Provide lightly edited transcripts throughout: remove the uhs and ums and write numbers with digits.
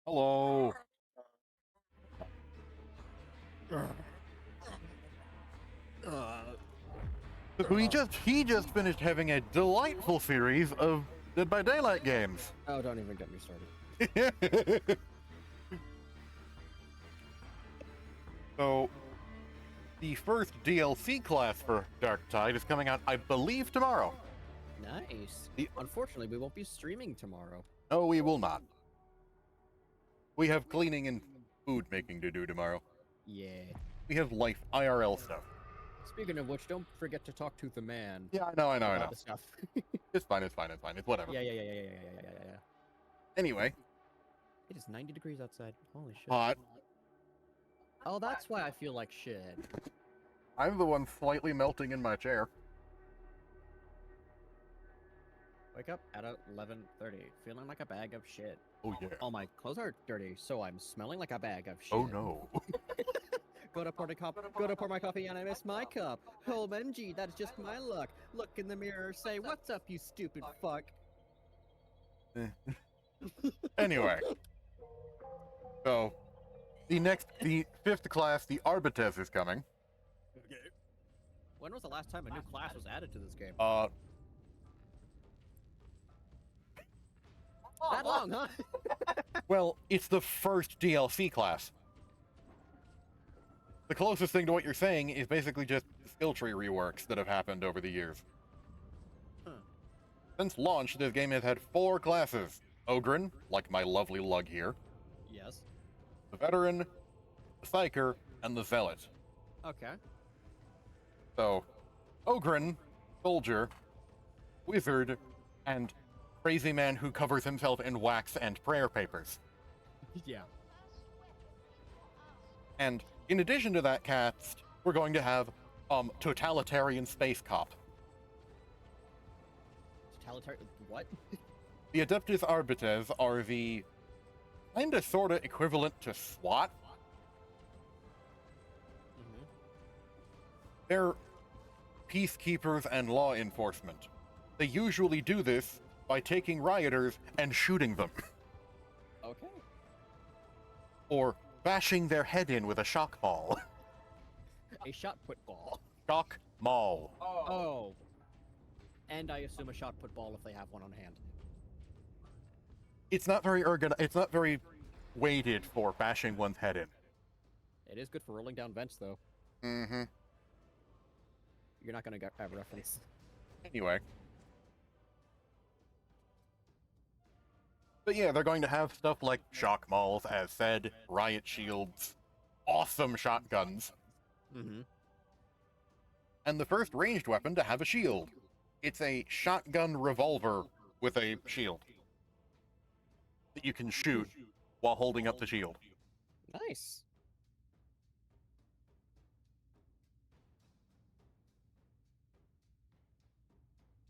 Hello. He just finished having a delightful series of Dead by Daylight games. Oh, don't even get me started. So, the first DLC class for Darktide is coming out, I believe, tomorrow. Nice. Unfortunately, we won't be streaming tomorrow. No, we will not. We have cleaning and food making to do tomorrow. Yeah. We have life IRL stuff. Speaking of which, don't forget to talk to the man. Yeah, I know. About the stuff. It's fine. It's whatever. Yeah. Anyway. It is 90 degrees outside. Holy shit. Hot. Oh, that's why I feel like shit. I'm the one slightly melting in my chair. Wake up at 11:30, feeling like a bag of shit. Oh yeah. All my clothes are dirty, so I'm smelling like a bag of shit. Oh no. Go to pour my coffee and I miss my cup. Oh, MG, that's just my luck. Look in the mirror, say, "What's up, you stupid fuck?" Anyway. So, the fifth class, the Arbites, is coming. Okay. When was the last time a new class was added to this game? That long, huh? Well, it's the first DLC class. The closest thing to what you're saying is basically just skill tree reworks that have happened over the years. Huh. Since launch, this game has had 4 classes. Ogren, like my lovely lug here. Yes. The Veteran, the Psyker, and the Zealot. Okay. So, Ogren, Soldier, Wizard, and Crazy Man who covers himself in wax and prayer papers. Yeah. And in addition to that cast, we're going to have Totalitarian Space Cop. Totalitarian what? The Adeptus Arbites are the kinda sorta equivalent to SWAT. Mm-hmm. They're peacekeepers and law enforcement. They usually do this by taking rioters and shooting them. Okay. Or bashing their head in with a shock ball. A shot put ball. Shock maul. Oh. And I assume a shot put ball if they have one on hand. It's not very weighted for bashing one's head in. It is good for rolling down vents, though. Mm-hmm. You're not gonna get a reference. Anyway. But yeah, they're going to have stuff like shock mauls, as said, riot shields, awesome shotguns, Mm-hmm. and the first ranged weapon to have a shield. It's a shotgun revolver with a shield that you can shoot while holding up the shield. Nice.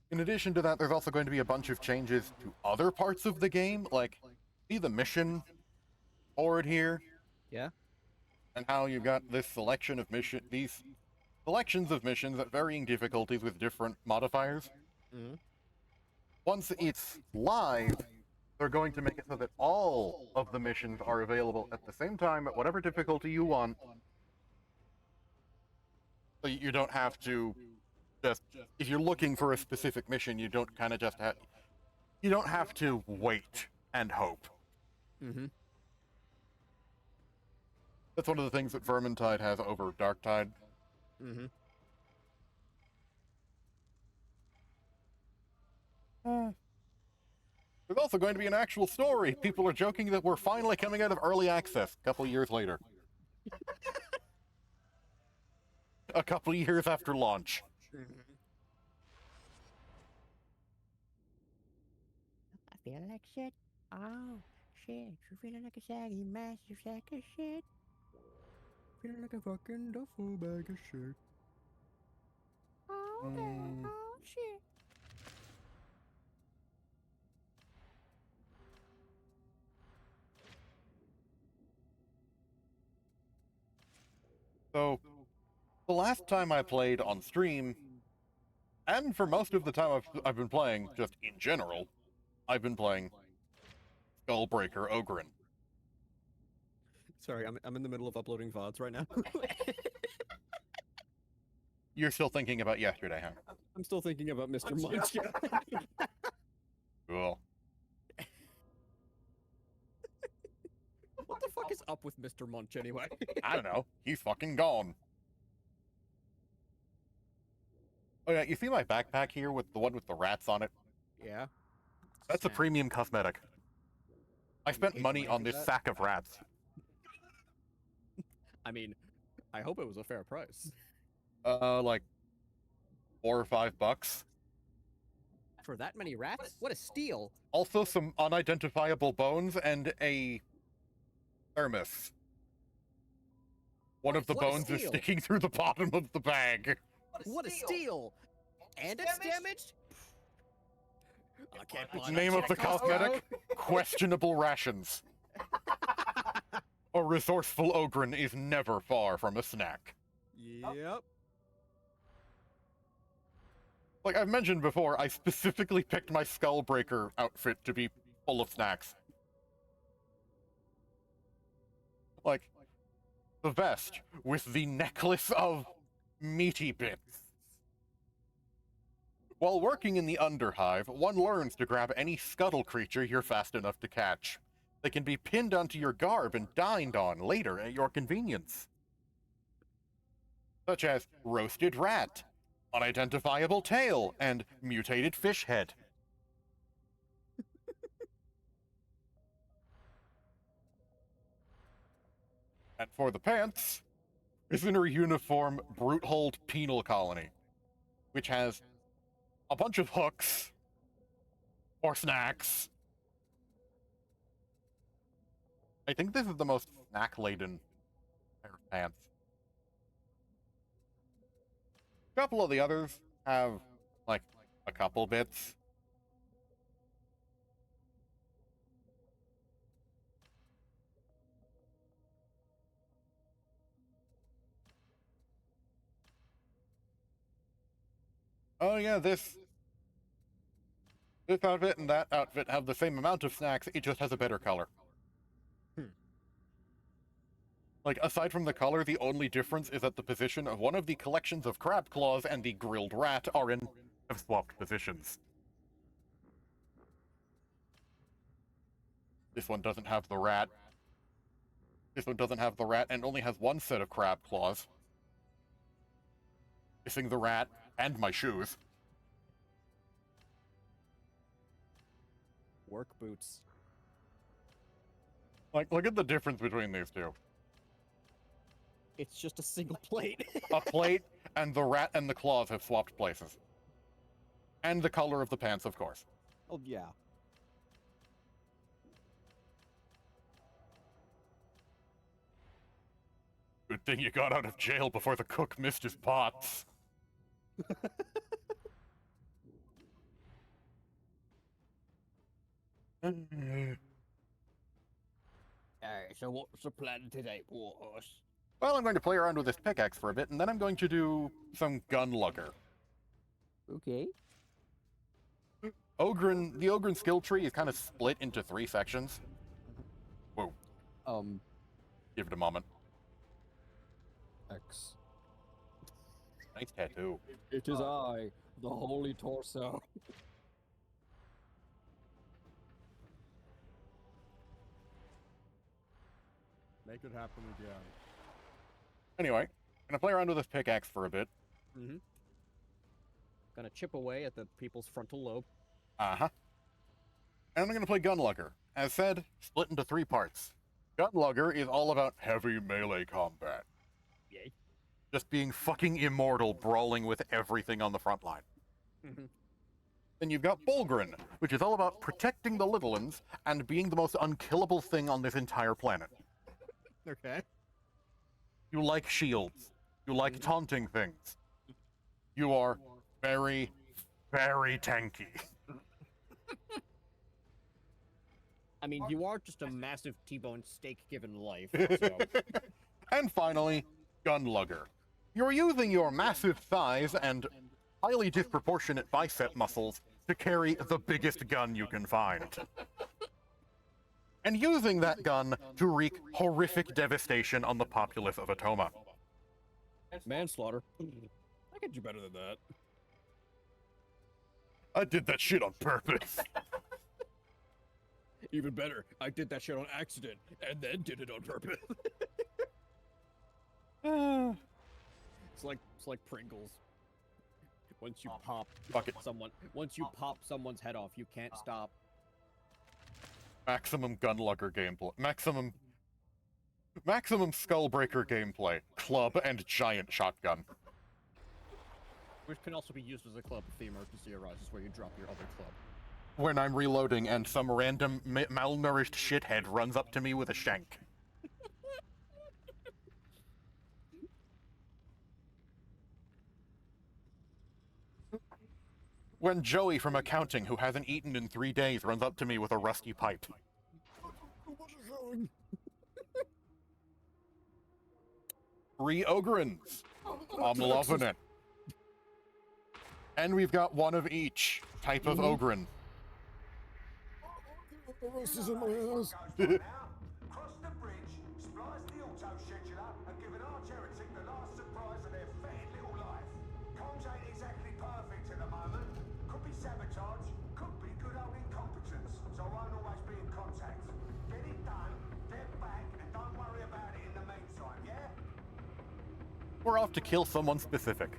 In addition to that, there's also going to be a bunch of changes to other parts of the game, like, see the mission board here? Yeah. And how you've got this selection of these selections of missions at varying difficulties with different modifiers. Mm-hmm. Once it's live, they're going to make it so that all of the missions are available at the same time at whatever difficulty you want. So you don't have to just, if you're looking for a specific mission, you don't kind of just have, you don't have to wait and hope. Mm-hmm. That's one of the things that Vermintide has over Darktide. Mm-hmm. There's also going to be an actual story. People are joking that we're finally coming out of early access a couple years later. A couple years after launch. I feel like shit. Oh, shit. You feeling like a saggy, massive sack of shit. Feeling like a fucking duffel bag of shit. Oh, oh, shit. So, the last time I played on stream, and for most of the time I've been playing, just in general, I've been playing Skullbreaker Ogren. Sorry, I'm in the middle of uploading VODs right now. You're still thinking about yesterday, huh? I'm still thinking about Mr. Munch. Cool. What the fuck is up with Mr. Munch anyway? I don't know. He's fucking gone. Oh yeah, you see my backpack here with the one with the rats on it? Yeah. That's a Snap. premium cosmetic. I spent paid money money on for this that? sack of rats. I mean, I hope it was a fair price. Like $4 or $5. For that many rats? What a steal! Also some unidentifiable bones and a thermos. One of the What a bones is steal. sticking through the bottom of the bag. What a steal! And it's damaged? I can't buy that Name of shit the at Costco. cosmetic? Questionable rations. A resourceful ogren is never far from a snack. Yep. Like I've mentioned before, I specifically picked my Skullbreaker outfit to be full of snacks. Like, the vest with the necklace of meaty bits. While working in the Underhive, one learns to grab any scuttle creature you're fast enough to catch. They can be pinned onto your garb and dined on later at your convenience. Such as roasted rat, unidentifiable tail, and mutated fish head. And for the pants, prisoner uniform brute hold penal colony, which has a bunch of hooks or snacks. I think this is the most snack-laden pair of pants. A couple of the others have, like, a couple bits. Oh yeah, this outfit and that outfit have the same amount of snacks, it just has a better color. Like, aside from the color, the only difference is that the position of one of the collections of crab claws and the grilled rat have swapped positions. This one doesn't have the rat. This one doesn't have the rat and only has one set of crab claws. Missing the rat and my shoes. Work boots. Like, look at the difference between these two. It's just a single plate. A plate and the rat and the claws have swapped places. And the color of the pants, of course. Oh, yeah. Good thing you got out of jail before the cook missed his pots. So what's the plan today, boss? Well, I'm going to play around with this pickaxe for a bit, and then I'm going to do some gun lugger. Okay. The Ogren skill tree is kind of split into 3 sections. Whoa, give it a moment. X. Nice tattoo. It is I, the holy torso. Make it happen again. Anyway, I'm gonna play around with this pickaxe for a bit. Mm-hmm. Gonna chip away at the people's frontal lobe. Uh-huh. And I'm gonna play gun lugger. As said, split into 3 parts. Gun lugger is all about heavy melee combat. Yay. Just being fucking immortal, brawling with everything on the front line. Mm-hmm. Then you've got Bulgrin, which is all about protecting the little ones and being the most unkillable thing on this entire planet. Okay. You like shields. You like taunting things. You are very, very tanky. I mean, you are just a massive T-bone steak given life, so... And finally, gun lugger. You're using your massive thighs and highly disproportionate bicep muscles to carry the biggest gun you can find. and using that gun to wreak horrific devastation on the populace of Atoma. Manslaughter. I could do better than that. I did that shit on purpose. Even better, I did that shit on accident and then did it on purpose. It's like Pringles. Once you pop Fuck it. once you pop someone's head off, you can't stop. Maximum Gunlugger gameplay. Maximum Skullbreaker gameplay. Club and giant shotgun. Which can also be used as a club if the emergency arises where you drop your other club. When I'm reloading and some random malnourished shithead runs up to me with a shank. When Joey from accounting, who hasn't eaten in 3 days, runs up to me with a rusty pipe. Three Ogrins. I'm loving it. And we've got one of each type of Ogrin. Roast is in my house. Cross the bridge, splice the auto scheduler, and give an arch heretic the last surprise of their fetid little life. Comms ain't exactly perfect at the moment. Could be sabotage, could be good old incompetence. So I won't always be in contact. Get it done, get back, and don't worry about it in the meantime, yeah? We're off to kill someone specific.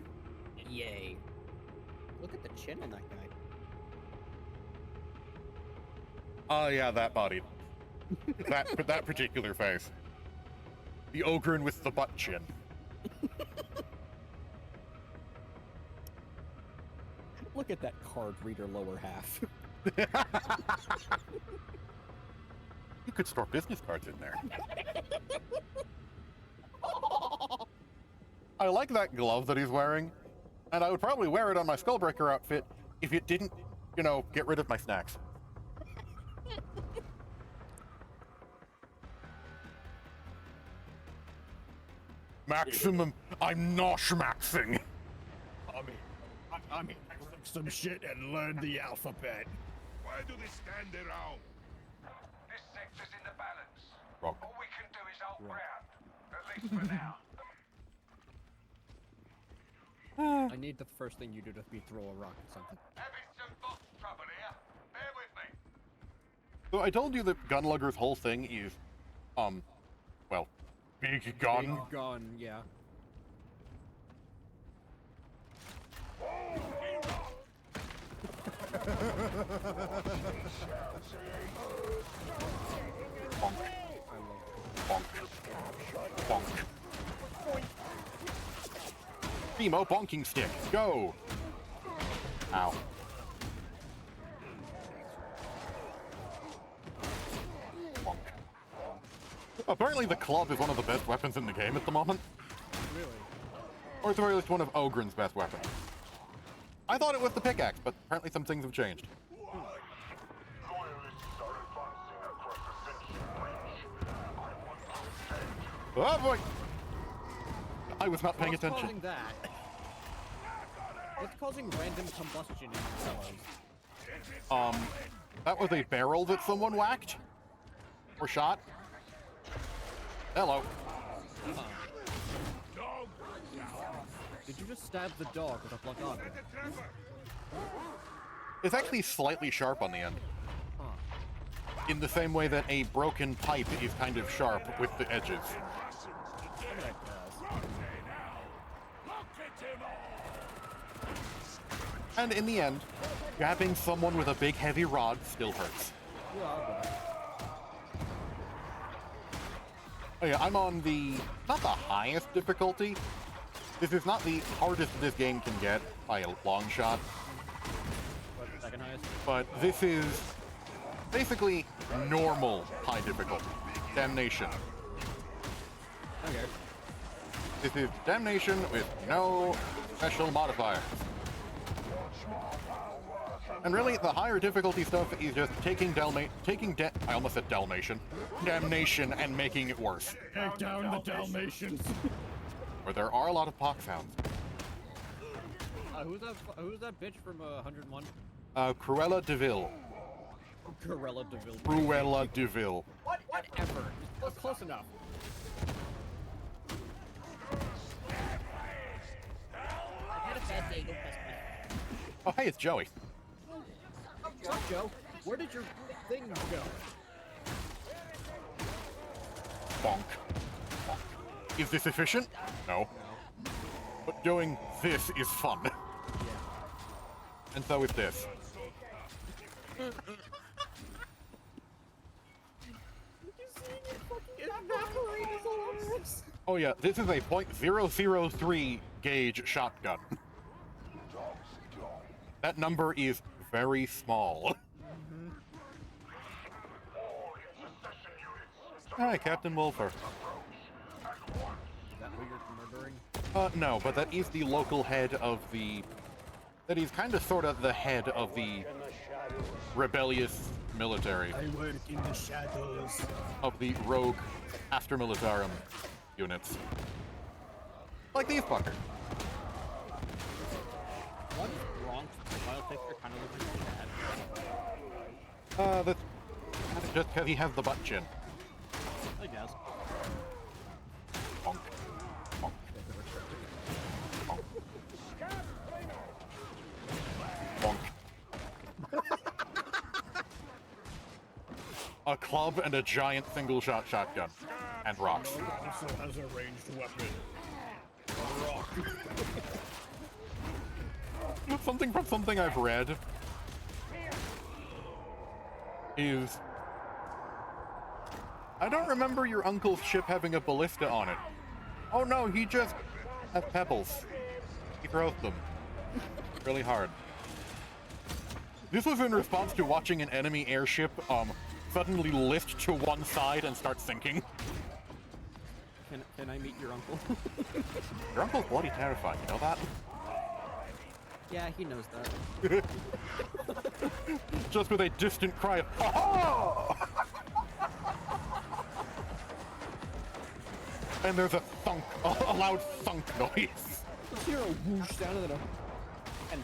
Yay. Look at the chin on that guy. Oh yeah, that body. that particular face. The Ogrin with the butt chin. Look at that card reader lower half. You could store business cards in there. I like that glove that he's wearing, and I would probably wear it on my Skullbreaker outfit if it didn't, you know, get rid of my snacks. Maximum, I'm noshmaxing. I mean, some shit and learn the alphabet. Why do they stand around? This sector's in the balance. Wrong. All we can do is hold ground. At least for now. I need the first thing you do to be throw a rock at something. Having some box trouble here. Bear with me. So I told you that Gunlugger's whole thing is, well, big gun. Big gun, yeah. Bonk. Bonk. Bonk. Primo bonking stick, go! Ow. Bonk. Apparently the club is one of the best weapons in the game at the moment. Really? Or at the very least one of Ogren's best weapons. I thought it was the pickaxe, but apparently some things have changed. Oh boy! I was not paying What's attention. causing that? What's causing random combustion in cells? That was a barrel that someone whacked? Or shot? Hello. Did you just stab the dog with a blunt object? It's actually slightly sharp on the end. Huh. In the same way that a broken pipe is kind of sharp with the edges. Look at that glass. And in the end, grabbing someone with a big heavy rod still hurts. Well, Oh yeah, I'm on the, not the highest difficulty. This is not the hardest this game can get by a long shot, what, second highest? but this is basically normal high difficulty. Damnation. Okay. This is Damnation with no special modifiers. And really, the higher difficulty stuff is just I almost said Dalmatian. Damnation and making it worse. Take down the Dalmatians. Where there are a lot of pox sounds. Who's that bitch from 101? Cruella de Vil. Cruella de Vil. Cruella de Vil. Whatever. Close enough. I had a bad day. Don't piss me. Oh, hey, it's Joey. What's up, Joe? Where did your thing go? Bonk. Bonk. Is this efficient? No. But doing this is fun. Yeah. And so is this. Oh yeah, this is a .003 gauge shotgun. That number is very small. Hi, Captain Wolfer. Is that who you're murdering? No, but that is the local head of the... That is kind of sort of the head of the rebellious military. I work in the shadows. Of the rogue Astra Militarum units. Like these fuckers. What's wrong with the profile picture? Kind of looks like that. That's just because he has the butt chin. I guess. Bonk. Bonk. Bonk. Bonk. A club and a giant single-shot shotgun. And rocks. Also has a ranged weapon. Rock. Something from something I've read is... I don't remember your uncle's ship having a ballista on it. Oh no, he just has pebbles. He throws them. Really hard. This was in response to watching an enemy airship, suddenly lift to one side and start sinking. Can I meet your uncle? Your uncle's bloody terrified, you know that? Yeah, he knows that. Just with a distant cry of, "Ha-ha!" And there's a thunk, a loud thunk noise. Let's hear a whoosh sound and then and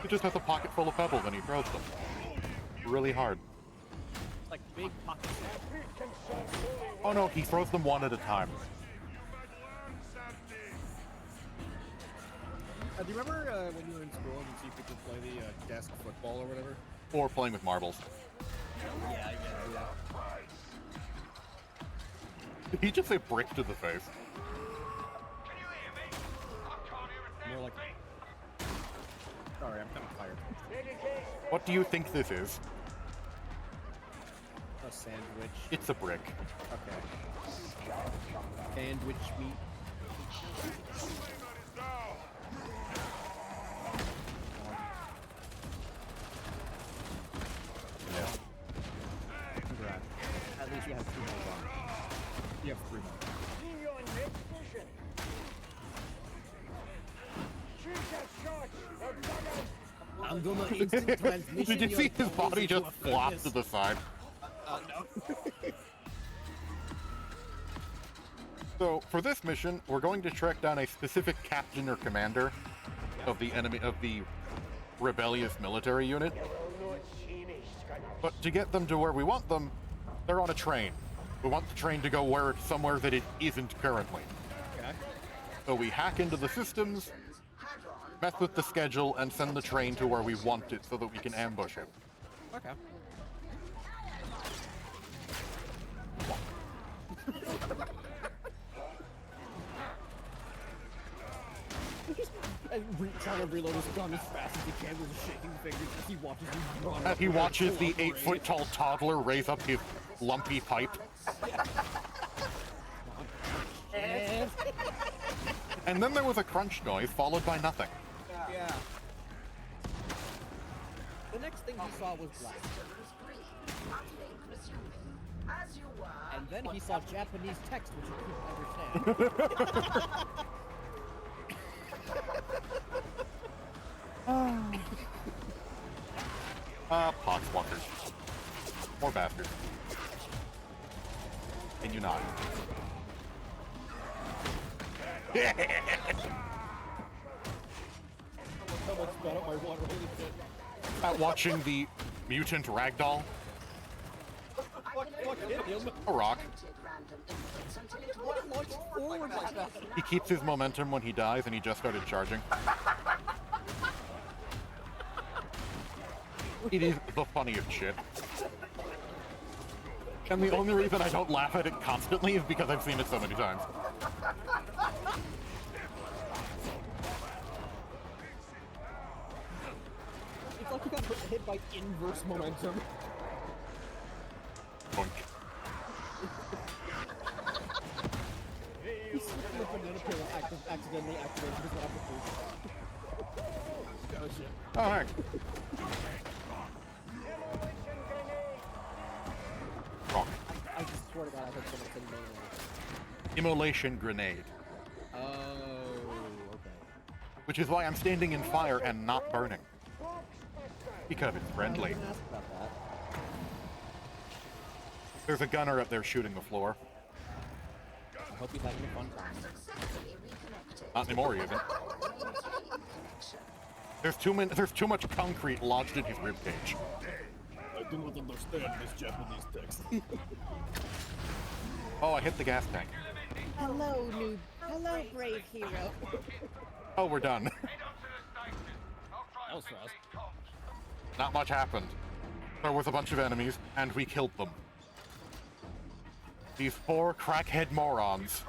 He just has a pocket full of pebbles and he throws them. Really hard. it's like big pockets. Oh no, he throws them one at a time. Do you remember when you were in school and see people play the desk football or whatever? Or playing with marbles. Yeah, I get Did he just say brick to the face? More like. Sorry, I'm kind of tired. What do you think this is? A sandwich. It's a brick. Okay. Sandwich meat. Yeah. Congrats. At least you have 2 more on. You have 3 more. I'm gonna instant transmission. Did you see his body just flop to the side? No. So, for this mission, we're going to track down a specific captain or commander of the enemy, of the rebellious military unit. But to get them to where we want them, they're on a train. We want the train to go somewhere that it isn't currently. Okay. So we hack into the systems, mess with the schedule, and send the train to where we want it so that we can ambush it. Okay. Trying to reload his gun as fast as he can with his shaking fingers as he watches him run. As he watches the 8-foot-tall toddler raise up his lumpy pipe. And then there was a crunch noise, followed by nothing. Yeah. The next thing he saw was black. And then he saw Japanese text, which he couldn't understand. Poxwalkers. More bastards. Can you not? so much better by one really shit. At watching the mutant ragdoll. Fuck hit him. A rock. What launched forward like that? He keeps his momentum when he dies, and he just started charging. It is the funniest shit. And the only reason I don't laugh at it constantly is because I've seen it so many times. It's like he got hit by inverse momentum. Boink. He's slipping the banana peel and accidentally activated his application. Oh shit. Oh, heck. Rock. I just swear to God I heard someone say melee. Immolation grenade. Oh, okay. Which is why I'm standing in fire and not burning. Because it's I friendly. didn't ask about that. There's a gunner up there shooting the floor. I hope he's having a fun time. Not anymore, even. There's too much concrete lodged in his ribcage. I do not understand this Japanese text. Oh, I hit the gas tank. Hello, noob. Hello, brave hero. Oh, we're done. That was fast. Not much happened. There was a bunch of enemies, and we killed them. These 4 crackhead morons.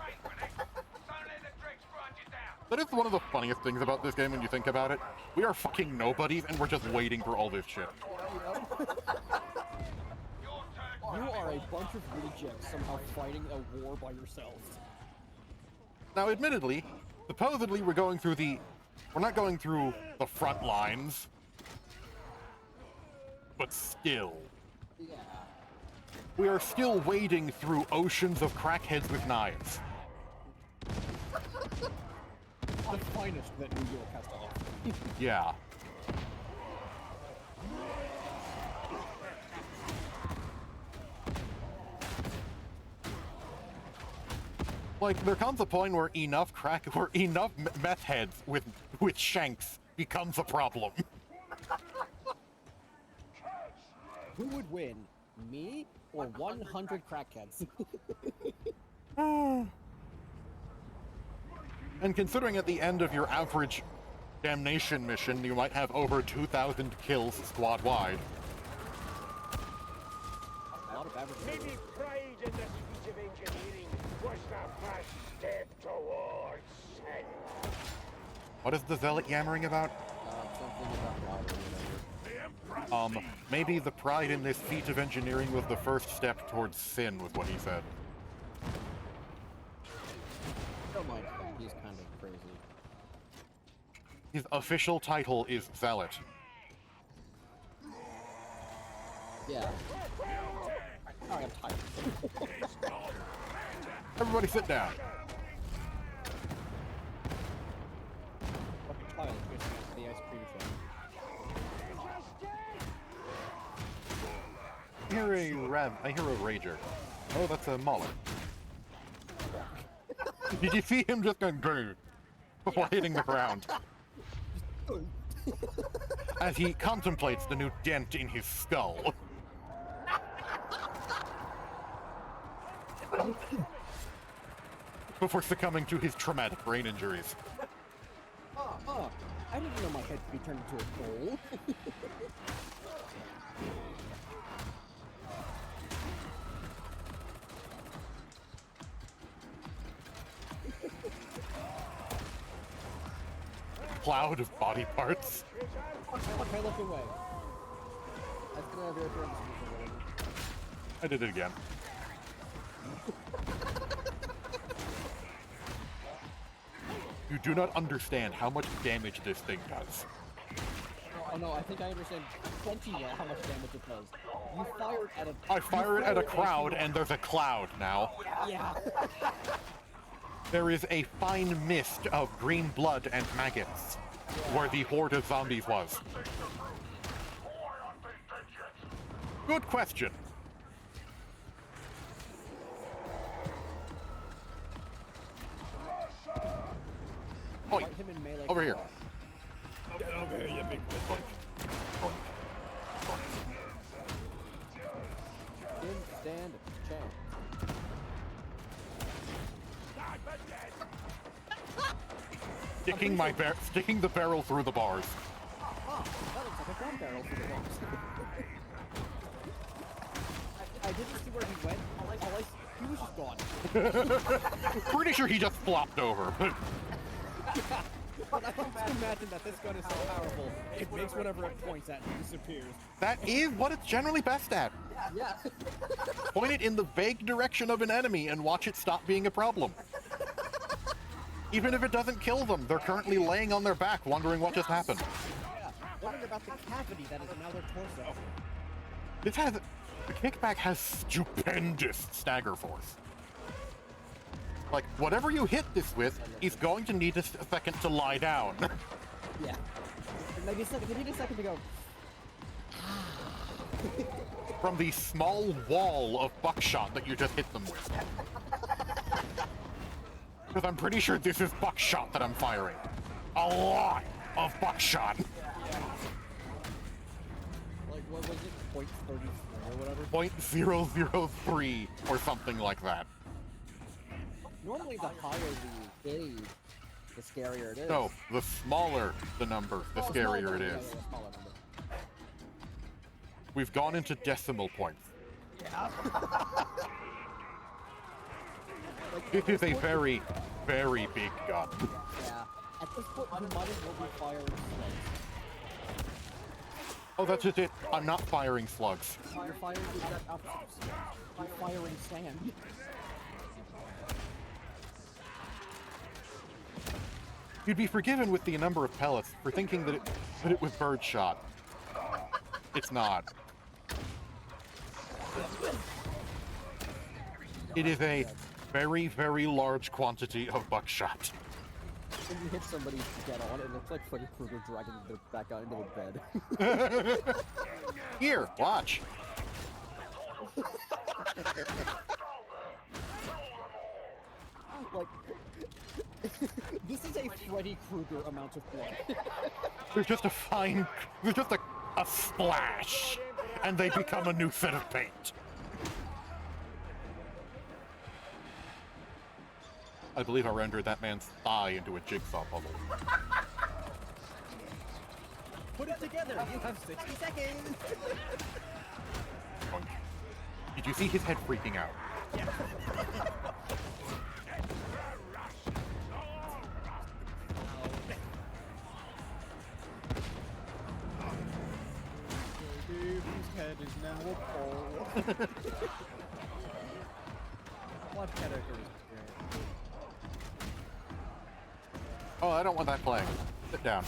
That is one of the funniest things about this game when you think about it. We are fucking nobodies, and we're just waiting for all this shit. You are a bunch of rejects somehow fighting a war by yourselves. Now, admittedly, supposedly we're not going through the front lines, but still. Yeah. We are still wading through oceans of crackheads with knives. The finest that New York has to offer. Yeah. Like, there comes a point where enough meth heads with shanks becomes a problem. Who would win, me or 100 crackheads? And considering at the end of your average damnation mission, you might have over 2,000 kills squad-wide. A lot of average. Maybe pride in the feat of engineering was the first step towards sin. What is the zealot yammering about? Something about water or whatever. Maybe the pride in this feat of engineering was the first step towards sin, was what he said. Don't mind him, he's kind of crazy. His official title is Zealot. Yeah. Oh, I'm tired. Everybody sit down. Fucking child chasing us to the ice cream truck. I hear a rager. Oh, that's a Mauler. Did you see him just going grrr before hitting the ground? As he contemplates the new dent in his skull. Before succumbing to his traumatic brain injuries. Oh, I didn't know my head could be turned into a bowl. Cloud of body parts. Fuck, I left away. That's gonna have your appearance or whatever. I did it again. You do not understand how much damage this thing does. Oh no, I think I understand plenty well how much damage it does. You fired at a... I fire it at a crowd and there's a cloud now. Yeah. There is a fine mist of green blood and maggots where the horde of zombies was. Good question. Oi, Fight him in melee over here. combat. stand a chance. Sticking the barrel through the bars. Oh, that looks like a gun barrel through the box. I didn't see where he went. He was just gone. Pretty sure he just flopped over. But I have to imagine that this gun is so powerful, it makes whatever it points at and disappears. That is what it's generally best at. Yeah. Point it in the vague direction of an enemy and watch it stop being a problem. Even if it doesn't kill them, they're currently laying on their back wondering what just happened. Yeah. Wondering about the cavity that is now their torso. The kickback has stupendous stagger force. Like, whatever you hit this with, he's going to need a second to lie down. Yeah. Maybe a second. They need a second to go. From the small wall of buckshot that you just hit them with. Because I'm pretty sure this is buckshot that I'm firing. A lot of buckshot. Like, what was it? 0.33 or whatever? 0.003 or something like that. Normally, the higher the gauge, the scarier it is. No, the smaller the number, the scarier it is. Yeah, smaller number. We've gone into decimal points. Yeah. This is a very, very big gun. Yeah. At this point, you might as well be firing slugs. Oh, that's just it. I'm not firing slugs. You're firing the exact opposite of slugs. You're firing sand. You'd be forgiven with the number of pellets for thinking that it was birdshot. It's not. It is a very, very large quantity of buckshot. When you hit somebody dead on, it looks like Freddy Krueger dragging their back out into the bed. Here, watch. Like, this is a Freddy Krueger amount of blood. There's just a splash, and they become a new set of paint. I believe I rendered that man's thigh into a jigsaw puzzle. Put it together. You have 60 seconds. Did you see his head freaking out? Yeah. Whose head is now a pole. What character is great? Oh, I don't want that playing. Sit down.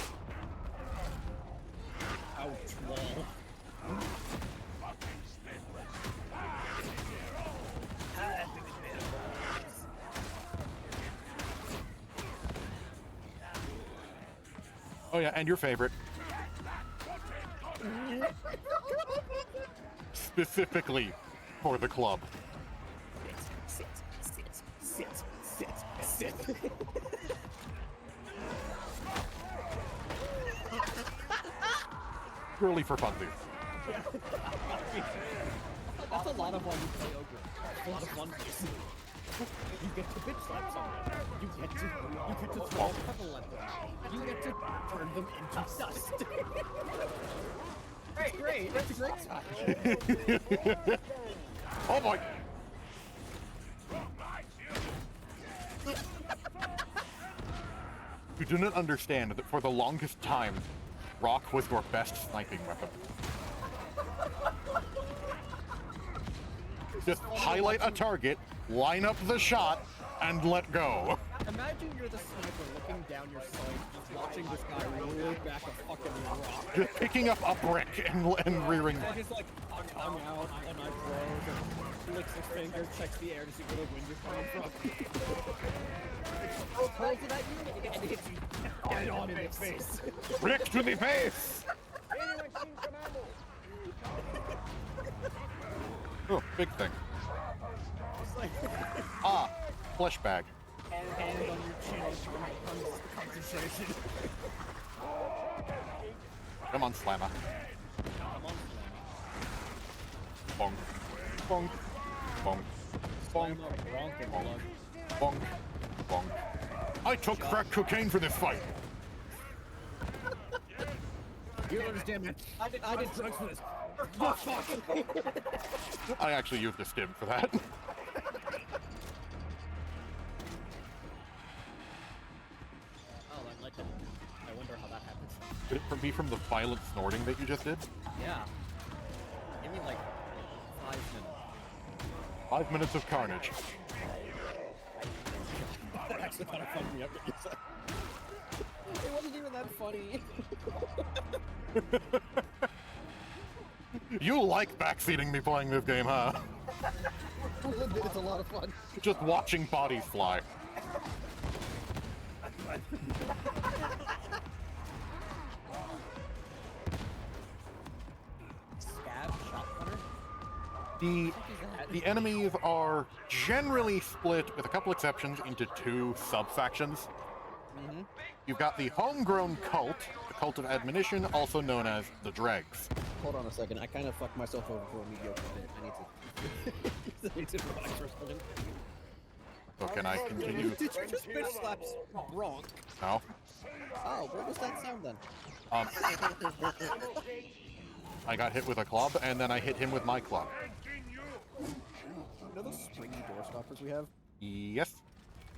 Ouch, wall. Oh yeah, and your favorite. Specifically for the club. Sit. Purely for funsies. That's a lot of fun to play Ogre. A lot of fun. You get to bitch slap someone. You get to throw a pebble at them. You get to turn them into dust. It's great. It's a great time. Oh boy! You do not understand that for the longest time, rock was your best sniping weapon. Just highlight a target, line up the shot, and let go. Imagine you're the sniper looking down your sight, just watching this guy roll back a fucking rock. Just picking up a brick and rearing. And he's like, I'm out, and I throw, and licks his finger, checks the air to see where the wind is coming from. It hurls it at you, and it hits you dead on in the face. Brick to the face! Oh, big thing. It's like, Ah, flesh bag. hand on your chin when it comes to concentration. Come on, Slammer. Come on, Bonk. Bonk. bonk, Slam up Bronk and plug. bonk, bonk. I took crack cocaine for this fight. You don't understand, man. I did drugs for this. Oh, fuck. I actually used a stim for that. Oh, I like that. I wonder how that happens. Could it be from the violent snorting that you just did? Yeah. Give me like 5 minutes. 5 minutes of carnage. That actually kind of fucked me up. It wasn't even that funny. You like backseating me playing this game, huh? It's a lot of fun. Just watching bodies fly. Scab shotgunner? The enemies are generally split, with a couple exceptions, into 2 sub-factions. You've got the homegrown cult, the Cult of Admonition, also known as the Dregs. Hold on a second. I kind of fucked myself over for a mediocre bit. I need to relax for a second. So can I continue? Did you just bitch slap Bronk? No. Oh, what was that sound then? I got hit with a club, and then I hit him with my club. You know those springy door stoppers we have? Yes.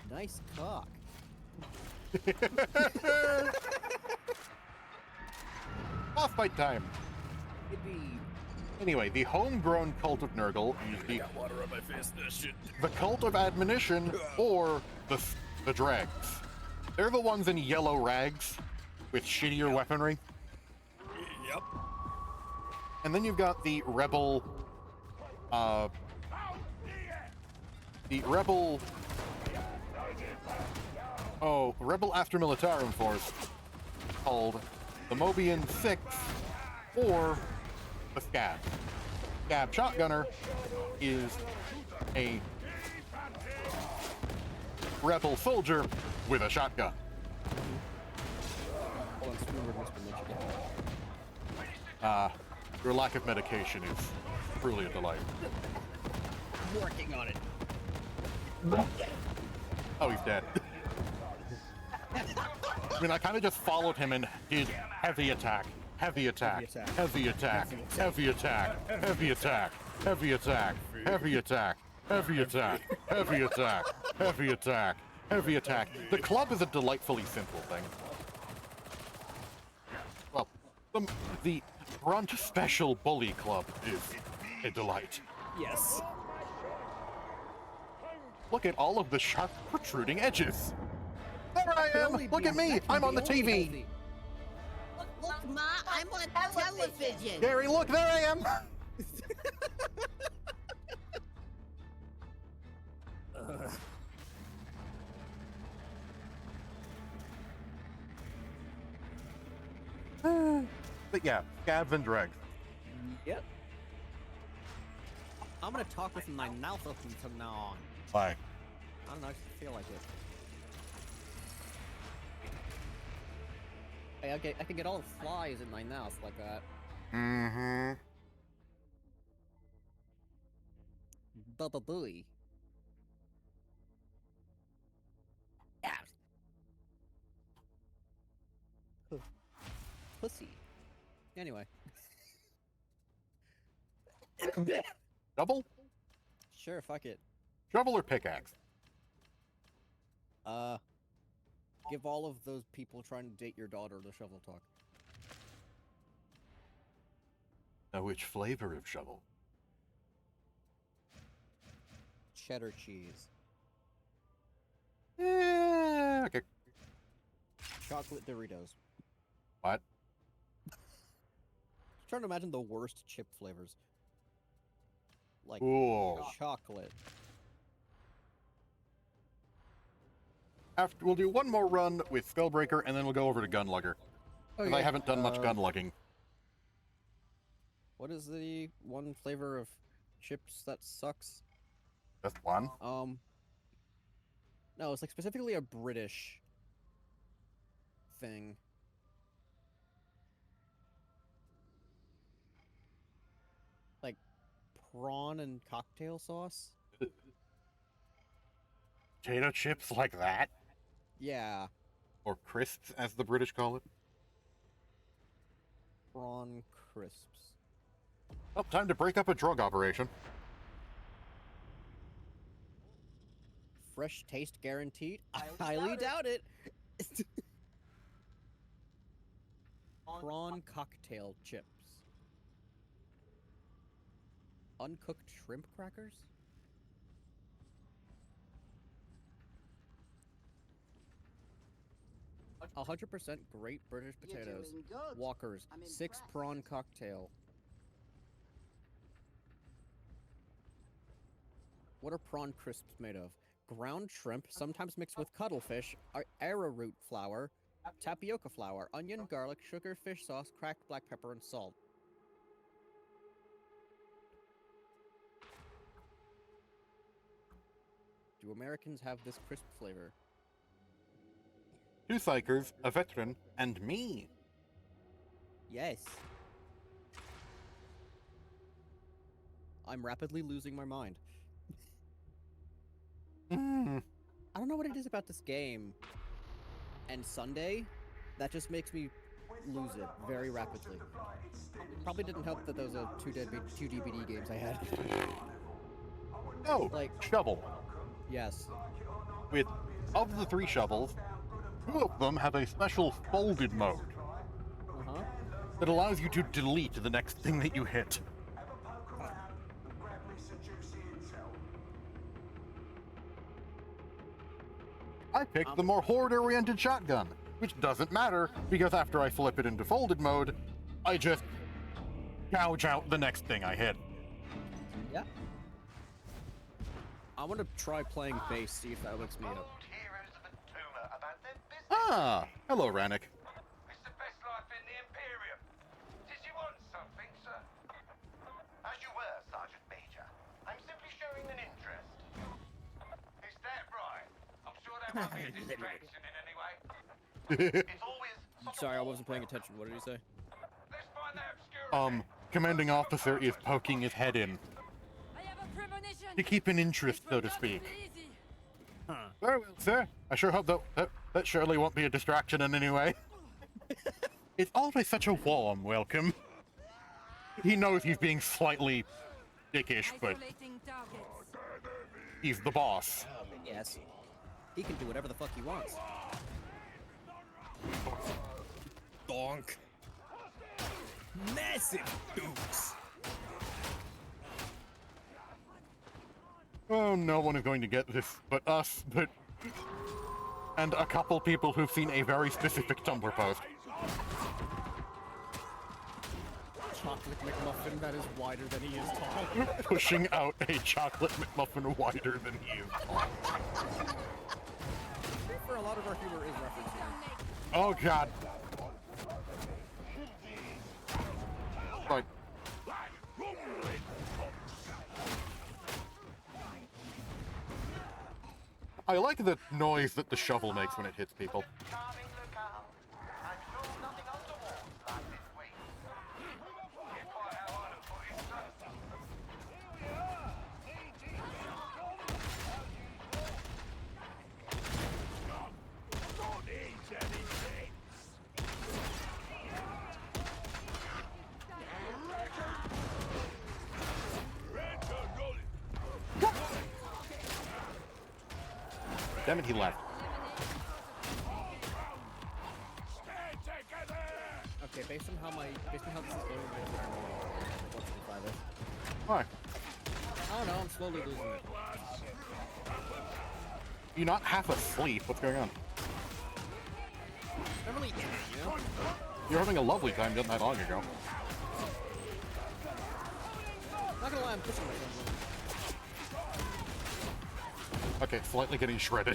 Nice cock. Boss fight time. Indeed. Anyway, the homegrown Cult of Nurgle is the Cult of Admonition, or the Dregs. They're the ones in yellow rags with shittier weaponry. Yep. And then you've got the Rebel, Rebel Astra Militarum Force, called the Mobian 6, or the Scab. Scab Shotgunner is a rebel soldier with a shotgun. Hold on, screw word Mr. Mitch again. Your lack of medication is truly a delight. Working on it. Oh, he's dead. I mean, I kind of just followed him and did heavy attack, heavy attack, heavy attack, heavy attack, heavy attack, heavy attack, heavy attack, heavy attack, heavy attack, heavy attack, heavy attack. The club is a delightfully simple thing. Well, the Grunt Special Bully Club is a delight. Yes. Look at all of the sharp protruding edges. There I am! Look at me! I'm on the TV! Look, Ma, I'm on television. Gary, look, there I am! But yeah, Scabs and Dregs. Yep. I'm gonna talk with my mouth open from now on. Why? I don't know, I just feel like it. Hey, I can get all the flies in my mouth like that. Mm-hmm. Bubba Booey. Pussy. Anyway. Double? Sure, fuck it. Shovel or pickaxe? Give all of those people trying to date your daughter the shovel talk. Now, which flavor of shovel? Cheddar cheese. Okay. Chocolate Doritos. What? Trying to imagine the worst chip flavors. Like Ooh. chocolate. We'll do one more run with Spellbreaker, and then we'll go over to Gunlugger. Because I haven't done much gun lugging. What is the one flavor of chips that sucks? Just one? No, it's like specifically a British thing. Like prawn and cocktail sauce? Potato chips like that? Yeah, Or crisps, as the British call it. prawn crisps. Oh, time to break up a drug operation. Fresh taste guaranteed? I highly doubt it. Prawn cocktail chips. Uncooked shrimp crackers? 100% great British potatoes. Walkers. 6 prawn cocktail. What are prawn crisps made of? Ground shrimp, sometimes mixed with cuttlefish, arrowroot flour, tapioca flour, onion, garlic, sugar, fish sauce, cracked black pepper, and salt. Do Americans have this crisp flavor? 2 psychers, a veteran, and me. Yes. I'm rapidly losing my mind. Mm. I don't know what it is about this game and Sunday that just makes me lose it very rapidly. Probably didn't help that those are two DVD games I had. Oh, Like- shovel. Yes. With, of the 3 shovels, 2 of them have a special folded mode Uh-huh. that allows you to delete the next thing that you hit. Have a poke around and grab me some juicy intel. I picked the more horde-oriented shotgun, which doesn't matter, because after I flip it into folded mode, I just gouge out the next thing I hit. Yeah. I want to try playing bass, see if that wakes me up. Heroes of Atuma about their business. Ah, hello, Rannick. It's the best life in the Imperium. Did you want something, sir? As you were, Sergeant Major. I'm simply showing an interest. Is that right? I'm sure that won't be a distraction in any way. It's always Sorry, I wasn't paying attention. What did he say? Let's find that obscurity. Commanding officer is poking his head in I have a premonition. to keep an interest, so to speak. Easy. Very well, sir. I sure hope that surely won't be a distraction in any way. It's always such a warm welcome. He knows he's being slightly dickish, but Isolating targets. he's the boss. Yes. He can do whatever the fuck he wants. Donk. Massive dukes. Oh, no one is going to get this but us, and a couple people who've seen a very specific Tumblr post. Chocolate McMuffin that is wider than he is tall. Pushing out a chocolate McMuffin wider than he is tall. For a lot of our humor is referencing. Oh, God. Right. I like the noise that the shovel makes when it hits people. Charming locale. I'm sure nothing untoward like this week. Quite how I'd have put it, sir. Damn it, he left. Okay, based on how this is going, what's the 5 Why? I don't know, I'm slowly losing it. You're not half asleep. What's going on? I'm really in it, you know? You're having a lovely time not that long ago. Not gonna lie, I'm pushing myself. Okay, slightly getting shredded.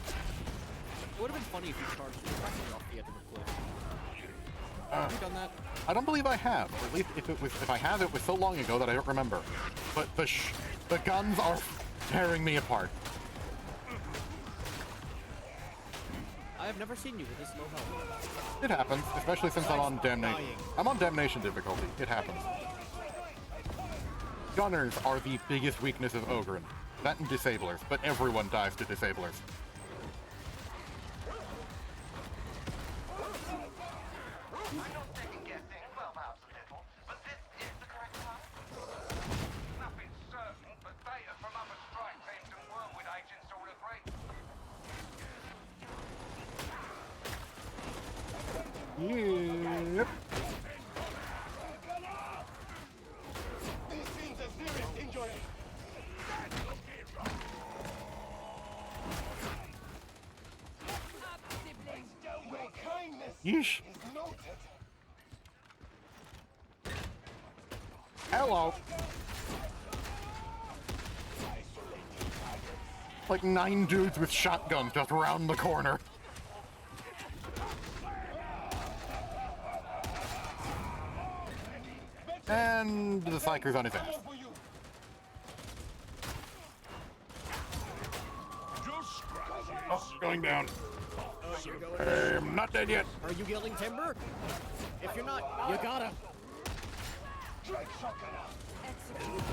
It would have been funny if you charged me off the edge of the cliff. Have you done that? I don't believe I have. Or at least if I have, it was so long ago that I don't remember. But the guns are tearing me apart. I have never seen you with this low health. It happens, especially since I'm on Damnation. dying. I'm on Damnation difficulty. It happens. Gunners are the biggest weakness of Ogryn. That and Disablers, but everyone dies to Disablers. I'm not second-guessing, well, perhaps a little, but this is the correct time. Nothing's certain, but data from other strike teams and Wormwood agents all agree. Yep. This seems a serious injury. Up, sibling. Your kindness Yeesh. is noted. Hello. Like 9 dudes with shotguns just around the corner. And the Psyker's on his ass. For you. Just scratches. Oh, going down. You're going I'm not dead yet. Are you yelling timber? If you're not, you gotta. Strike shotgun. Execute.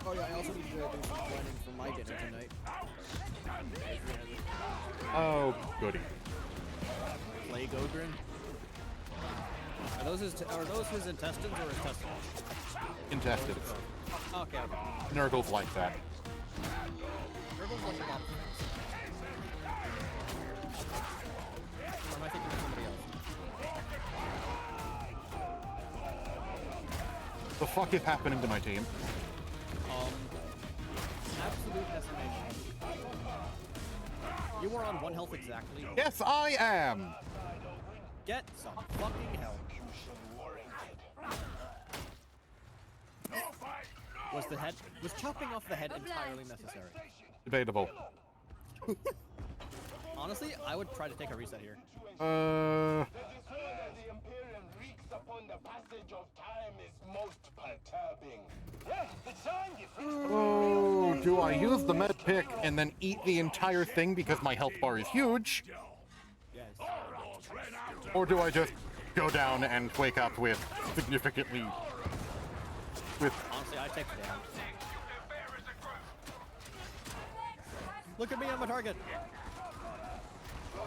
Oh yeah, I also need to do some planning for my dinner tonight. Oh, goody. Plague Ogryn. Are those his intestines or his testicles? Intestines. Okay. Nurgle's like that. Nurgle's like a mom. Or am I thinking of somebody else? The fuck is happening to my team? Absolute decimation. You are on 1 health exactly. Yes, I am. Get some fucking help. Was chopping off the head entirely necessary? Debatable. Honestly, I would try to take a reset here. The disorder the Imperium wreaks upon the passage of time is most perturbing. Yeah, it's time you fix the Oh, do I use the med pick and then eat the entire thing because my health bar is huge? Yes. Or do I just go down and wake up with significantly... with... Honestly, I take the damage. Look at me, I'm a target. They're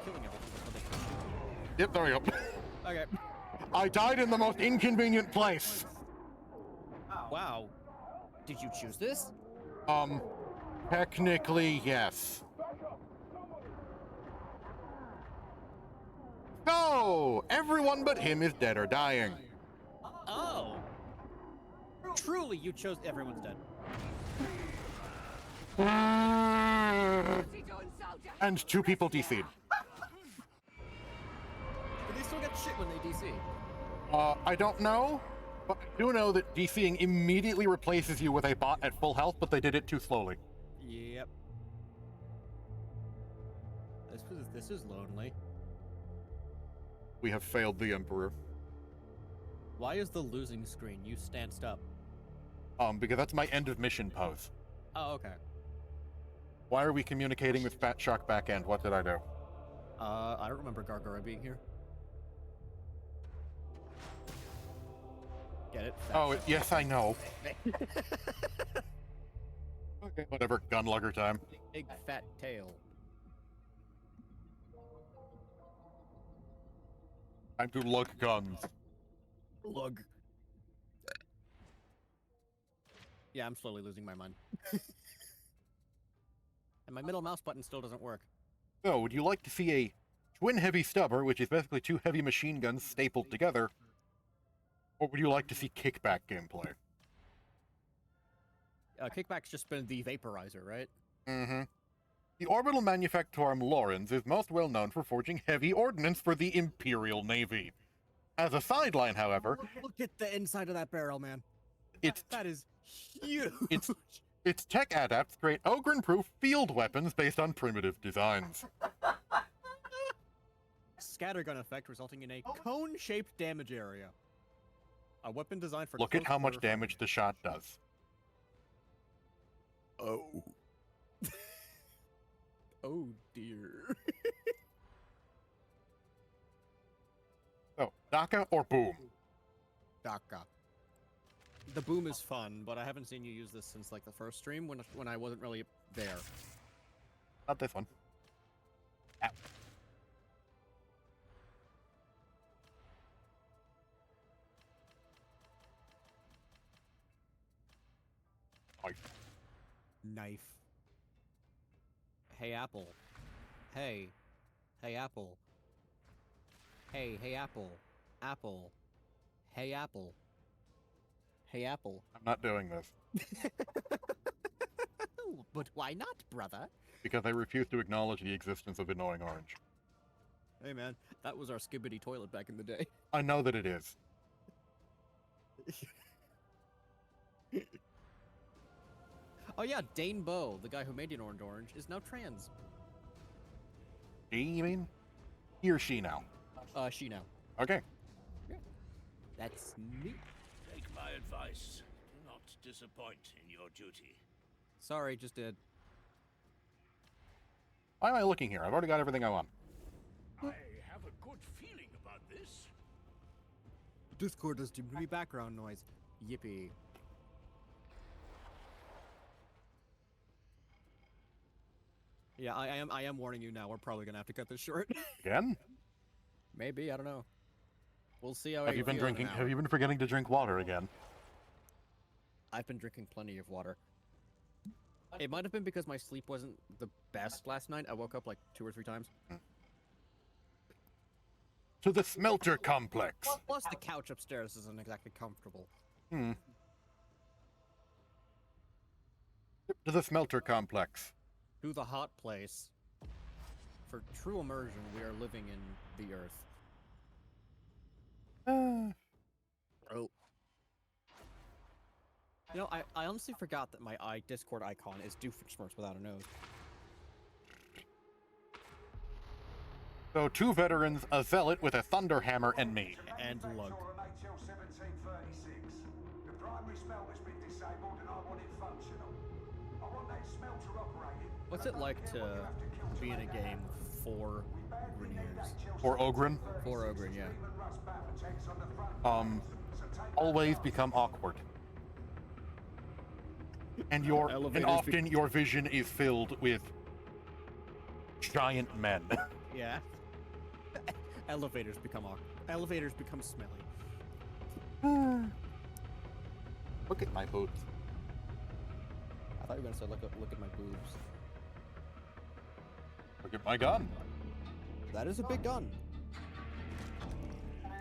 killing everything before they can shoot. Yep, there we go. Okay. I died in the most inconvenient place. Wow. Did you choose this? Technically, yes. No! Everyone but him is dead or dying. Oh. Truly, you chose. Everyone's dead. What's he doing, soldier? And 2 people DC'd. But they still get shit when they DC. I don't know, but I do know that DCing immediately replaces you with a bot at full health, but they did it too slowly. Yep. This is lonely. We have failed the Emperor. Why is the losing screen you stanced up? Because that's my end of mission pose. Oh, okay. Why are we communicating with Fat Shark backend? What did I do? I don't remember Gargara being here. Get it? Oh, yes, I know. Okay, whatever. Gunlugger time. Big fat tail. Time to lug guns. Lug. Yeah, I'm slowly losing my mind. And my middle mouse button still doesn't work. So, would you like to see a twin heavy stubber, which is basically 2 heavy machine guns stapled together? Or would you like to see kickback gameplay? Kickback's just been the vaporizer, right? Mm-hmm. The orbital manufactorum Lawrence is most well known for forging heavy ordnance for the Imperial Navy. As a sideline, however, Look at the inside of that barrel, man. its That is huge. its tech adapts create Ogryn-proof field weapons based on primitive designs. Scattergun effect resulting in a cone-shaped damage area. A weapon designed for Look at close how much quarter damage the shot does. Oh. Oh dear. So, Daka or boom? Daka. The boom is fun, but I haven't seen you use this since like the first stream when I wasn't really there. Not this one. Ow. Nice. Knife. Hey Apple. Hey. Hey Apple. Hey Apple. Apple. Hey Apple. Hey Apple. I'm not doing this But why not, brother? because I refuse to acknowledge the existence of Annoying Orange. Hey man, that was our skibbity toilet back in the day. I know that it is. Oh yeah, Dane Bow, the guy who made an Orange, is now trans. He, you mean? He or she now? She now. Okay. That's me. Take my advice. Do not disappoint in your duty. Sorry, just did. Why am I looking here? I've already got everything I want. I have a good feeling about this. Discord does too many background noise. Yippee. Yeah, I am warning you now. We're probably gonna have to cut this short. Again? Maybe, I don't know. We'll see how Have you been drinking? Have you been forgetting to drink water again? I've been drinking plenty of water. It might have been because my sleep wasn't the best last night. I woke up like 2 or 3 times. To the smelter complex. Plus, the couch upstairs isn't exactly comfortable. To the smelter complex. To the hot place. For true immersion, we are living in the earth. Oh. You know, I honestly forgot that my Discord icon is Doofenshmirtz without a nose. So 2 veterans, a zealot with a thunder hammer, and me. And Lug. Until 1736. The primary smelter's been disabled and I want it functional. I want that smelter operating. What's it like to be in a game with 4 Greniers? Or Ogren. 4 Ogren, yeah. Always become awkward. And often your vision is filled with giant men. Yeah. Elevators become awkward. Elevators become smelly. Look at my boobs. I thought you were gonna say look at my boobs. Look at my gun. That is a big gun.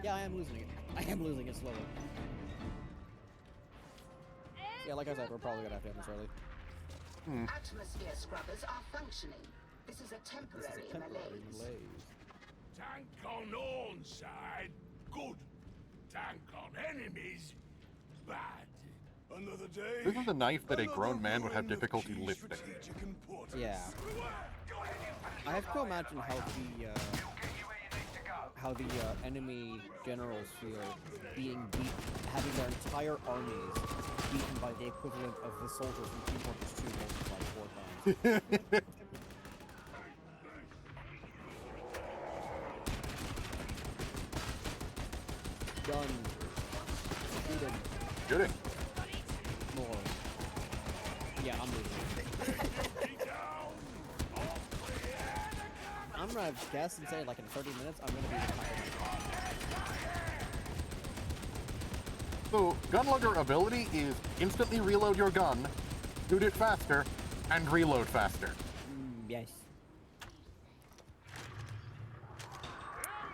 Yeah, I am losing it. I am losing it slowly. Yeah, like I said, we're probably gonna have to end this early. Atmosphere scrubbers are functioning. This is a temporary, malaise. Tank on own side, good. Tank on enemies, bad. Another day. This is a knife that a grown man would have difficulty lifting. Yeah. I have to imagine how the enemy generals feel being having their entire armies beaten by the equivalent of the soldiers from Team Fortress 2 multiplied 4 times. Gun. Shooting. Shooting. More. Yeah, I'm losing. I'm gonna guess and say like in 30 minutes I'm gonna be retired. So, Gunlugger ability is instantly reload your gun, shoot it faster, and reload faster. Yes.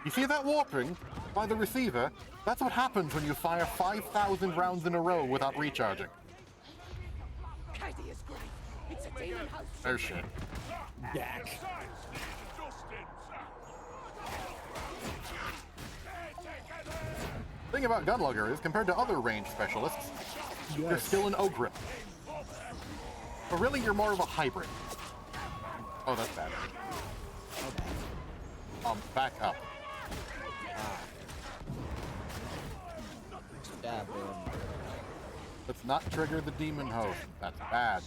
You see that warping by the receiver? That's what happens when you fire 5,000 rounds in a row without recharging. Katie is great. It's a demon house. Oh shit. Back. Thing about Gunlugger is, compared to other ranged specialists, you're still an Ogre. But really, you're more of a hybrid. Oh, that's bad. Back up. Stab him. Let's not trigger the demon host. That's bad.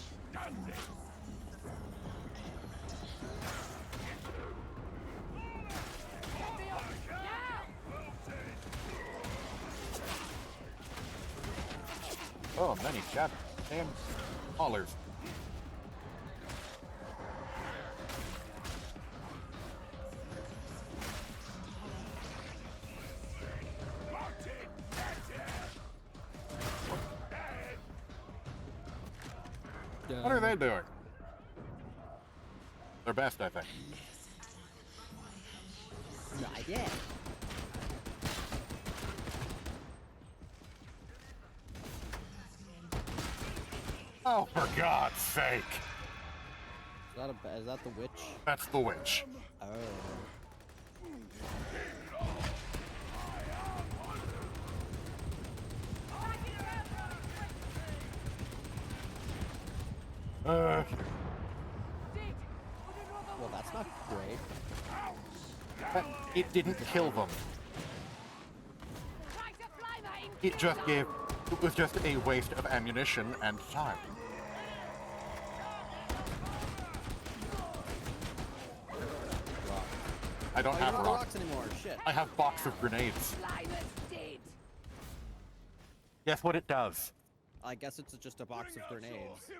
Oh, many damn haulers. What are they doing? Their best, I think. No idea. Oh, for God's sake! Is that the witch? That's the witch. Oh. Uh, Well, that's not great. but it didn't kill them. It just gave... It was just a waste of ammunition and time. I don't Oh, you have don't have rocks. rocks anymore. Shit. I have box of grenades. Guess what it does? I guess it's just a box of grenades.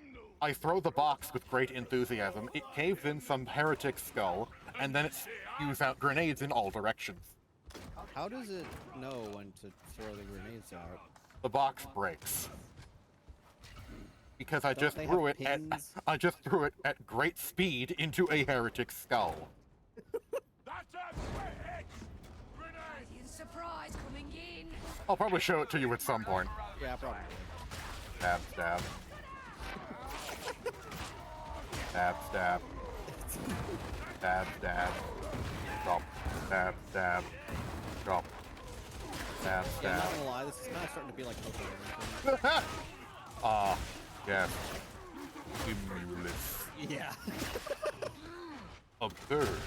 I throw the box with great enthusiasm. It caves in some heretic skull, and then it spews out grenades in all directions. How does it know when to throw the grenades out? The box breaks. Because I Don't just they threw have it at pins? I just threw it at great speed into a heretic skull. That's a switch! Grenade! Surprise coming in. I'll probably show it to you at some point. Yeah, probably. Stab, stab. Stab, stab. Stab, stab. Drop. Stab, stab. Drop. Stab, Yeah, stab. not gonna lie, this is kind of starting to be like Pokemon. Ah, yes. Stimulus. Yeah. Observe.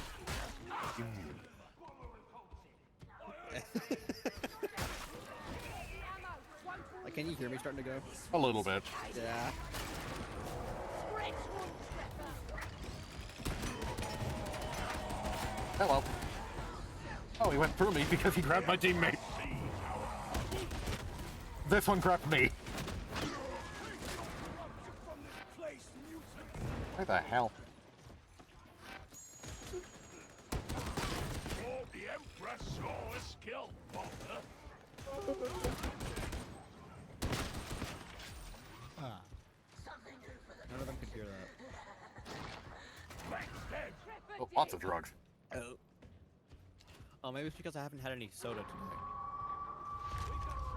Like, can you hear me starting to go? A little bit. Yeah. Hello. Oh, he went through me because he grabbed my teammate. This one grabbed me. Where the hell? Oh, the Empress saw a skill, Walter. None of them could hear that. Oh, lots of drugs. Oh, maybe it's because I haven't had any soda today.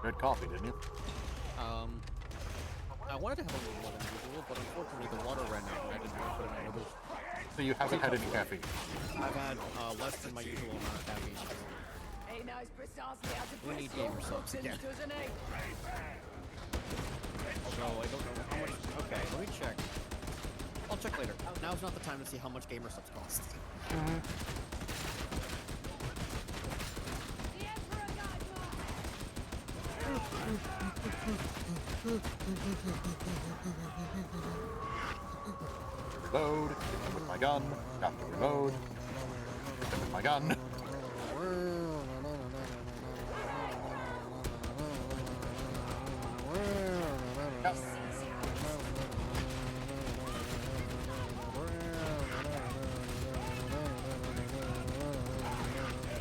You had coffee, didn't you? I wanted to have a little more than usual, but unfortunately the water ran out and I didn't want to put in another. So you haven't had any caffeine. I've had less than my usual amount of caffeine. He knows precisely how to We need press gamer all subs buttons, again. doesn't he? So I don't know how much. Okay, let me check. I'll check later. Now's not the time to see how much gamer subs cost. The Emperor guides Reload. With my gun. Got to reload. With my gun. Yep.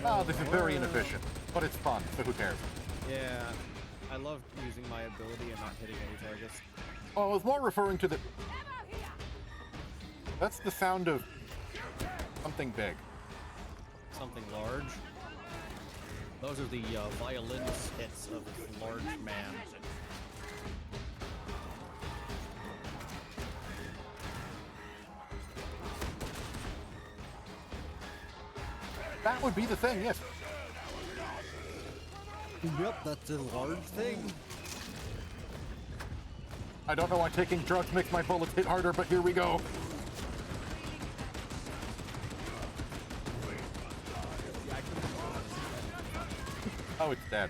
Oh, this is very inefficient, but it's fun, so who cares? Yeah, I love using my ability and not hitting any targets. Oh, I was more referring to the... That's the sound of something big. Something large. Those are the violin hits of this large man. That would be the thing, yes. Yep, that's a large thing. I don't know why taking drugs makes my bullets hit harder, but here we go. Oh, it's dead.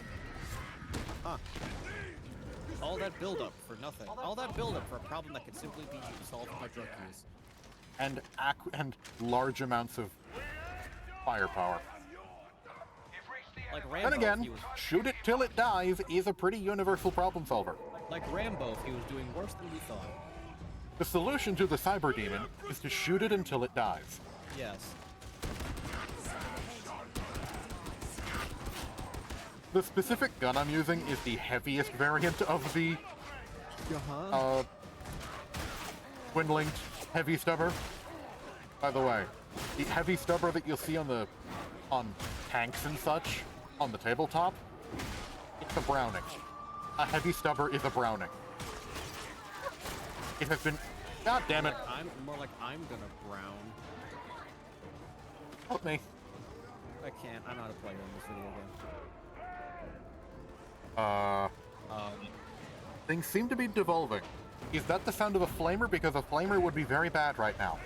Huh. All that buildup for nothing. All that buildup for a problem that could simply be solved by drug use. And large amounts of firepower. You've reached the Like Rambo, Then again, he was shoot it till it dies is a pretty universal problem solver. like Rambo, he was doing worse than we thought. The solution to the cyber demon is to shoot it until it dies. Yes. The specific gun I'm using is the heaviest variant of the twin-linked heavy stubber. By the way, the heavy stubber that you'll see on tanks and such on the tabletop, it's a Browning. A heavy stubber is a Browning. It has been. God damn it! I'm more like I'm gonna brown. Help me. I can't. I'm not a player in this video game. Things seem to be devolving. Is that the sound of a flamer? Because a flamer would be very bad right now.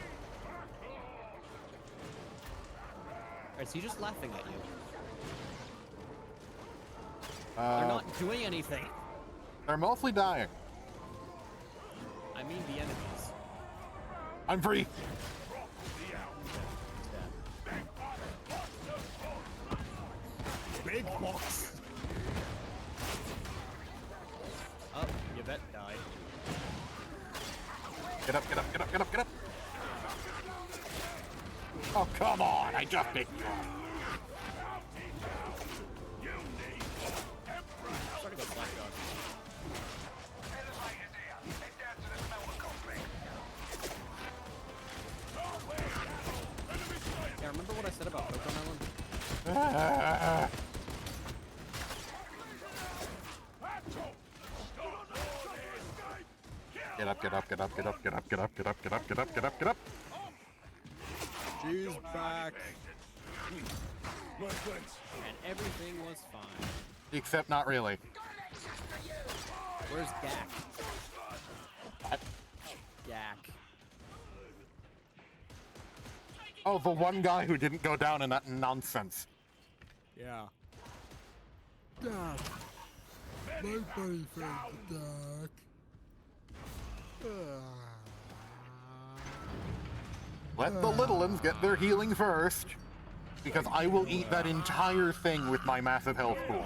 Is he just laughing at you? Uh, They're not doing anything. They're mostly dying. I mean the enemies. I'm free. Big box. Oh, Yvette died. Get up, get up, get up, get up, get up. Oh, come on. I just did. Sorry to go Black Dog. Yeah, remember what I said about Coco Melon? Get up, get up, get up, get up, get up, get up, get up, get up, get up, get up, get up. She's back. And everything was fine. Except not really. Where's Gak? Gak. Oh, the one guy who didn't go down in that nonsense. Yeah. Doc. My buddy friend, Doc. Let the little ones get their healing first, because I will eat that entire thing with my massive health pool.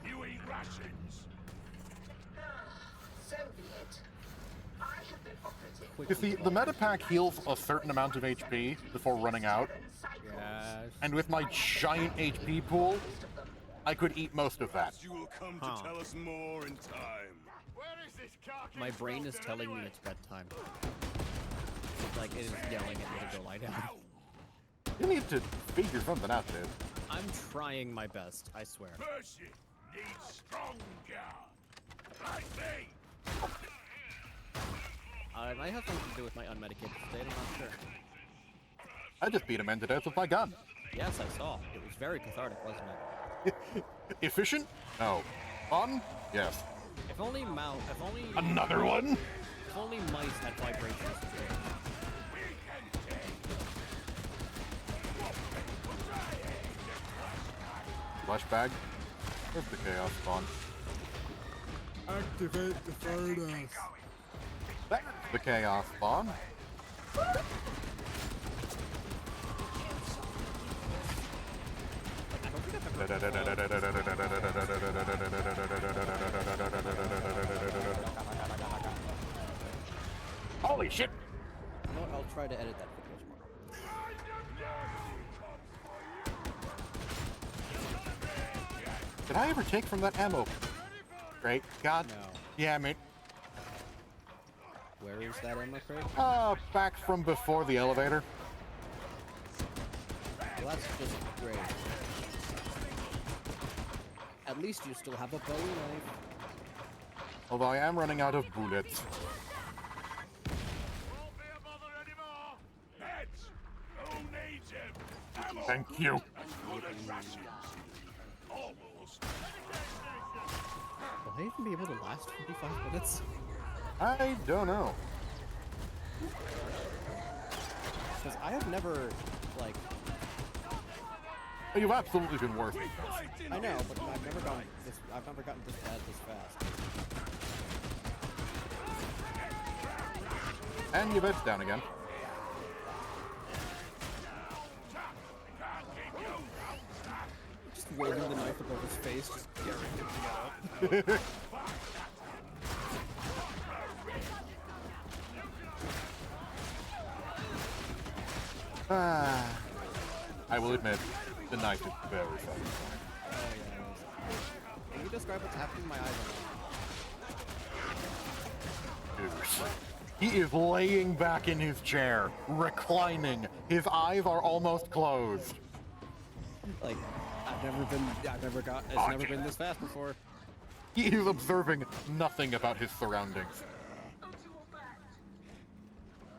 You eat rations. So be it. I have been operative. You see, the meta pack heals a certain amount of HP before running out, Yes. and with my giant HP pool, I could eat most of that. You will come to tell us more in time. My brain is telling me it's bedtime. Like, it is yelling at me to go lie down. You need to figure something out, dude. I'm trying my best, I swear. Percy needs strong guard. Like me. It might have something to do with my unmedicated state, I'm not sure. I just beat a man to death with my gun. Yes, I saw. It was very cathartic, wasn't it? Efficient? No. Fun? Yes. If only Another one? If only mice had vibrations. Flesh bag? Where's the chaos spawn? Activate the furnace. There's the chaos spawn. Holy shit! You know what? I'll try to edit that video tomorrow. Did I ever take from that ammo? Great. God. No. Yeah, mate. Where is that ammo crate? Back from before the elevator. Well, that's just great. At least you still have a bowie knife. Although I am running out of bullets. Thank you. Will they even be able to last 45 minutes? I don't know. Because I have never, like... You've absolutely been worth it. I know, but I've never gotten this bad this fast. And your bed's down again. above his face, just getting it up. I will admit, the knife is very satisfying. Oh yeah. Can you describe what's happening to my eyes right now? He is laying back in his chair, reclining. His eyes are almost closed. Like, it's never been this fast before. He is observing nothing about his surroundings.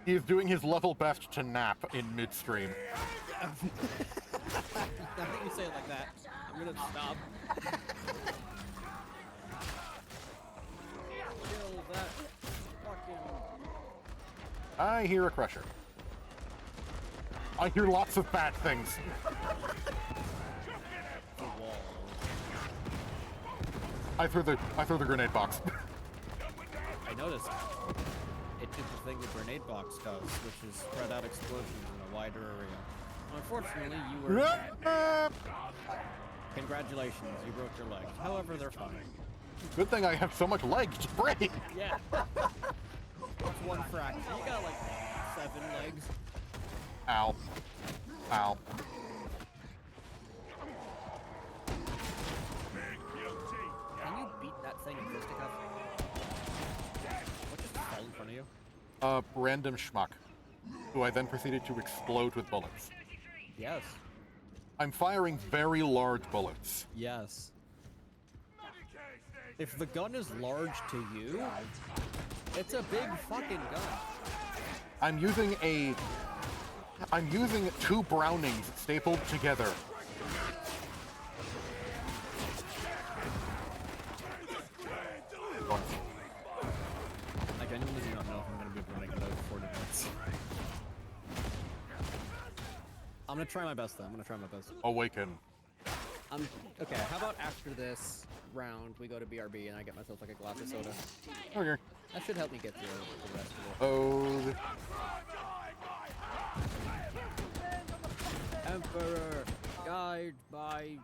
He is doing his level best to nap in midstream. Now that you say it like that, I'm gonna stop. Kill that fucking... I hear a crusher. I hear lots of bad things. The wall. I threw the grenade box. I noticed. It did the thing the grenade box does, which is spread out explosions in a wider area. Unfortunately, you were... Congratulations, you broke your leg. However, they're fine. Good thing I have so much legs to break. Yeah. That's one fraction. You got like 7 legs. Ow. Ow. Can you beat that thing in fisticuff? What just fell in front of you? Random schmuck, who I then proceeded to explode with bullets. Yes. I'm firing very large bullets. Yes. If the gun is large to you, it's a big fucking gun. I'm using 2 Brownings stapled together. I genuinely do not know if I'm going to be able to make it out in 40 minutes. I'm going to try my best though. I'm going to try my best. Awaken. Okay, how about after this round we go to BRB and I get myself like a glass of soda? Okay. That should help me get through the rest of Oh. it. Emperor, guide by...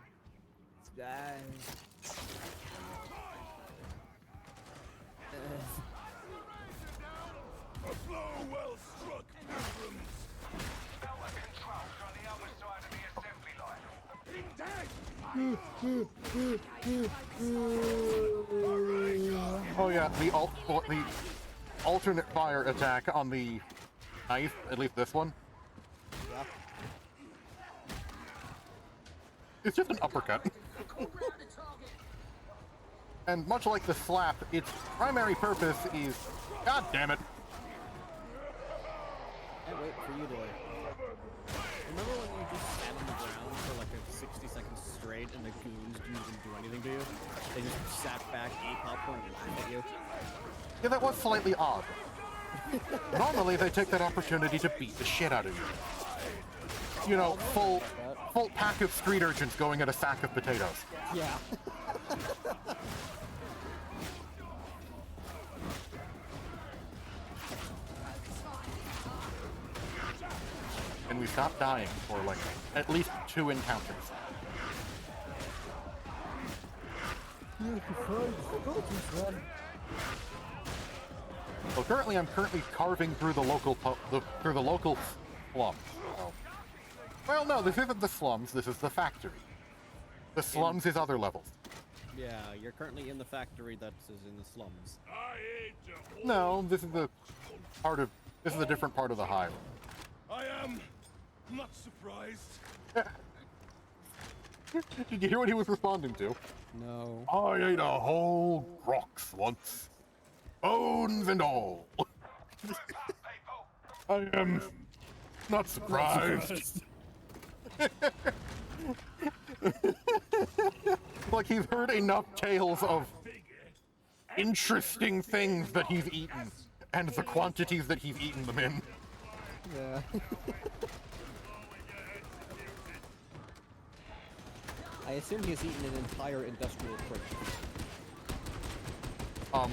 A blow well struck, pilgrims. Delta controls on the other side of the assembly line. Oh yeah, the alternate fire attack on the knife, at least this one. Yeah. It's just an uppercut. And much like the slap, its primary purpose is... God damn it! Can't wait for you to... Remember when you just stand on the ground for like a 60 seconds straight and the goons didn't even do anything to you? They just sat back, ate popcorn, and laughed at you? Yeah, that was slightly odd. Normally, they take that opportunity to beat the shit out of you. You know, full pack of street urchins going at a sack of potatoes. Yeah. And we stopped dying for, like, at least 2 encounters. Well, currently, I'm carving through the local slums. So. Well, no, this isn't the slums. This is the factory. The slums is other levels. Yeah, you're currently in the factory that is in the slums. No, this is a different part of the hive. I am not surprised. Did you hear what he was responding to? No. I ate a whole rocks once. Bones and all. I am not surprised. Like he's heard enough tales of interesting things that he's eaten and the quantities that he's eaten them in. Yeah. I assume he's eaten an entire industrial crate.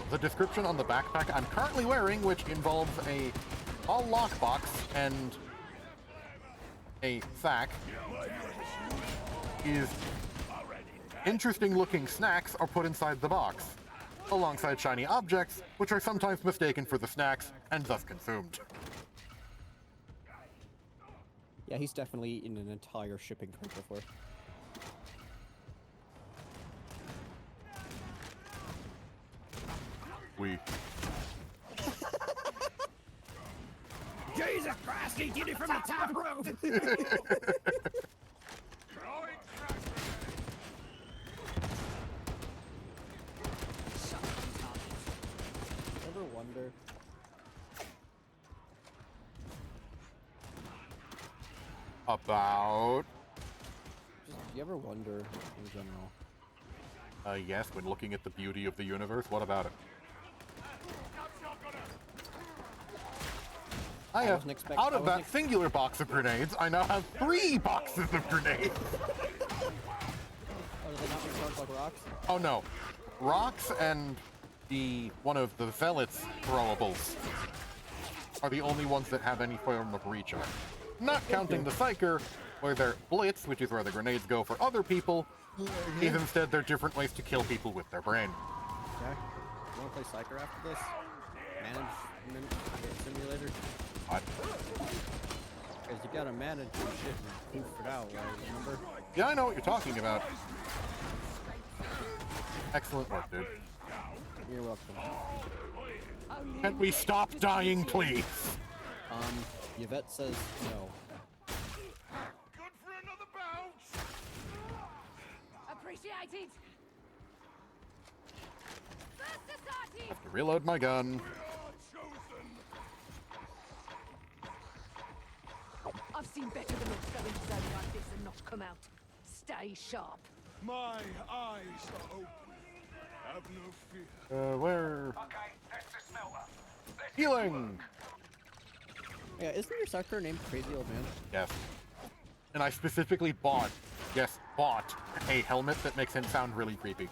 The description on the backpack I'm currently wearing, which involves a small lockbox and a sack, is Interesting looking snacks are put inside the box, alongside shiny objects, which are sometimes mistaken for the snacks and thus consumed. Yeah, he's definitely eaten an entire shipping crate before. We. Jesus Christ, he did it from the top rope! Ever wonder? About. Just, you ever wonder in general? Yes, when looking at the beauty of the universe, what about it? I have, out of that singular box of grenades, I now have 3 boxes of grenades! Oh, do they not make sounds like rocks? Oh no. Rocks and one of the Zealot's throwables are the only ones that have any form of recharge. Not counting the Psyker, where their Blitz, which is where the grenades go for other people, is instead they're different ways to kill people with their brain. Okay. You wanna play Psyker after this? Management simulator? What? Because you gotta manage your shit and poof it out, right? Remember? Yeah, I know what you're talking about. Excellent work, dude. You're welcome. Can we stop dying, please? Yvette says no. Good for another bounce! Appreciated. First society. Have to reload my gun. I've seen better than not go into zone like this and not come out. Stay sharp. My eyes are open. Have no fear. Where? Okay, that's the smelter. Let's Healing! Yeah, isn't your Psyker named Crazy Old Man? Yes. And I specifically bought a helmet that makes him sound really creepy.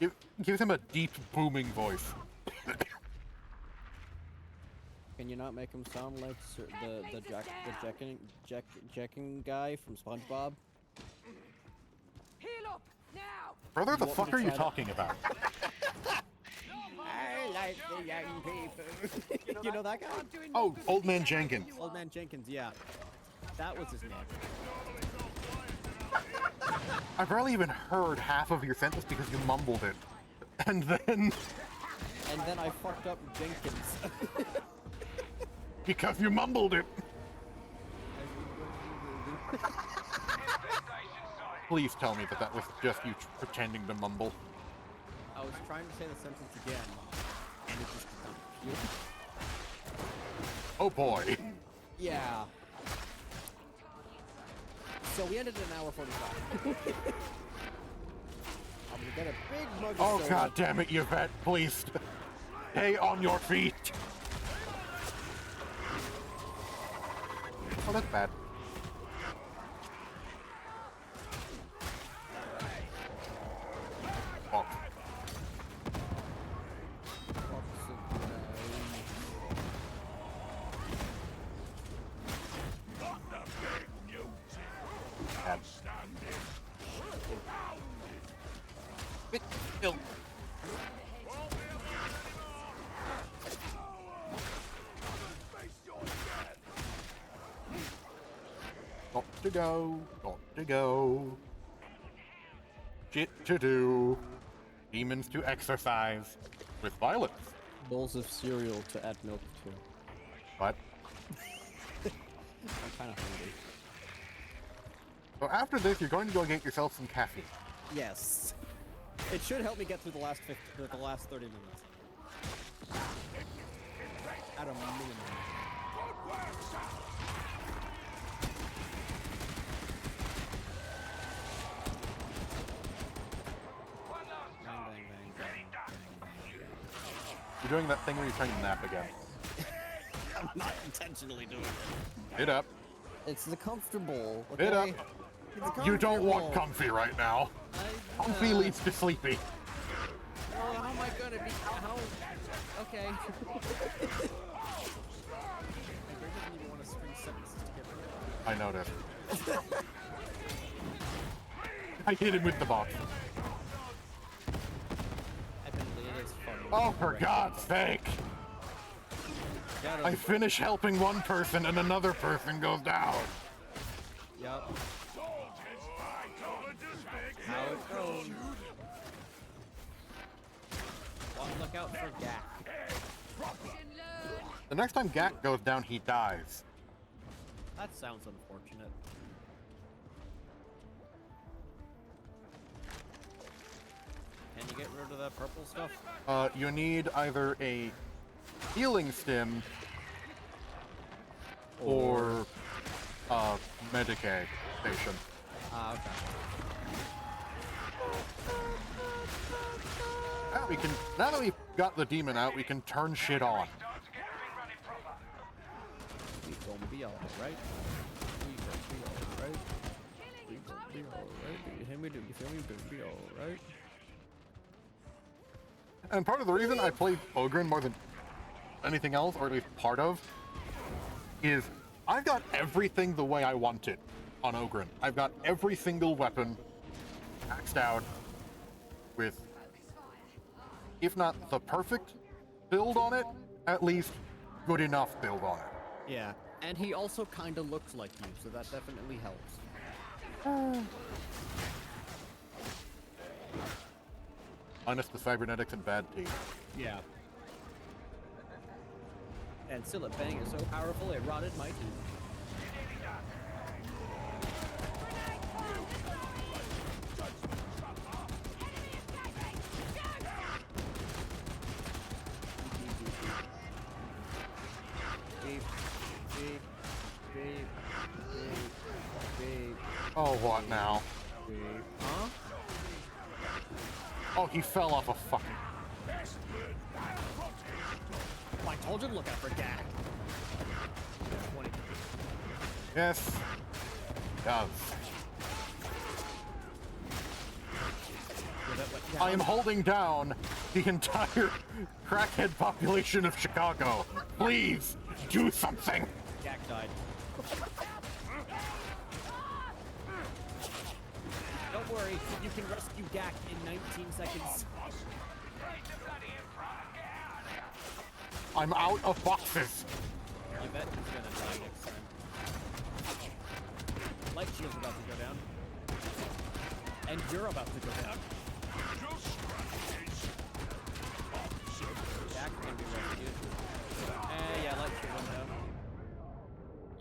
It gives him a deep, booming voice. Can you not make him sound like the jacking guy from SpongeBob? Heal up now. Brother, the want me fuck to are you try to- talking about? I like the young people. You know that guy? Oh, Old Man Jenkins. Old Man Jenkins, yeah. That was his name. I barely even heard half of your sentence because you mumbled it. And then I fucked up Jenkins. because you mumbled it. Please tell me that was just you pretending to mumble. I was trying to say the sentence again, and it just did not. Oh boy. Yeah. So we ended at an hour 45. I'm gonna get a big mug of Oh soda. god damn it, Yvette, please. Stay on your feet. Oh, that's bad. Oh. Bad. Bit ill. Got to go, got to go. Shit to do. Demons to exercise. With violence. Bowls of cereal to add milk to. But I'm kind of hungry. so after this, you're going to go get yourself some caffeine. Yes. It should help me get through the last 30 minutes. At a minimum. You're doing that thing where you're trying to nap again. I'm not intentionally doing it. Get up. It's the comfortable. Get up. Okay? It's You don't want comfortable. comfy right now. Comfy leads to sleepy. Oh, how am I gonna be? How? Okay. Greg doesn't even want to string sentences together. I noticed. I hit him with the box. Admittedly, it is funny. Oh, for God's sake! I finish helping one person and another person goes down. Yup. How it goes. Look out for Gak. The next time Gak goes down, he dies. That sounds unfortunate. Can you get rid of that purple stuff? You need either a healing stim or Medicaid station. Ah, okay. Now that we've got the demon out, we can turn shit on. We gonna be alright. We gonna be alright. We gonna be alright. Do you hear me? Do you feel me? We gonna be alright. And part of the reason I played Ogren more than anything else, or at least part of, is I've got everything the way I want it on Ogren. I've got every single weapon maxed out with, if not the perfect build on it, at least good enough build on it. Yeah, and he also kind of looks like you, so that definitely helps. Minus the cybernetics and bad teeth. Yeah. And Sillet Bang is so powerful it rotted my teeth. Oh, what now? Huh? Oh, he fell off a fucking... I told you to look out for Gak. 20. Yes. Does. I am holding down the entire crackhead population of Chicago. Please, do something! Gak died. Don't worry, you can rescue Gak in 19 seconds. I'm out of boxes. You bet he's gonna die next time. Light shield's about to go down. And you're about to go down. Gak can be rescued. Yeah, light shield went down.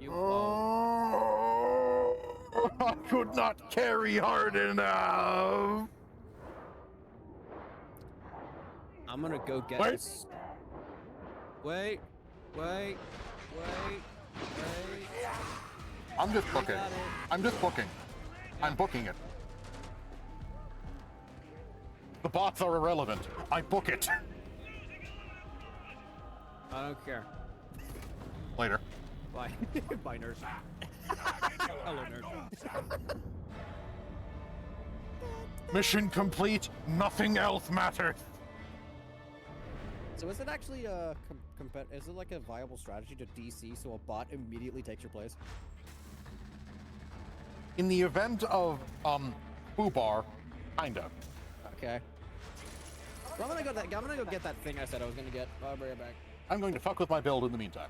You I could not carry hard enough. I'm gonna go get Wait. this. Wait. I'm just booking. I'm just booking. I'm booking it. The bots are irrelevant. I book it. I don't care. Later. Bye. Bye, nerd. Hello, nerd. Mission complete. Nothing else matters. So is it actually is it like a viable strategy to DC so a bot immediately takes your place? In the event of Foobar, kinda. Okay. Well, I'm gonna go get that thing I said I was gonna get. I'll bring it back. I'm going to fuck with my build in the meantime.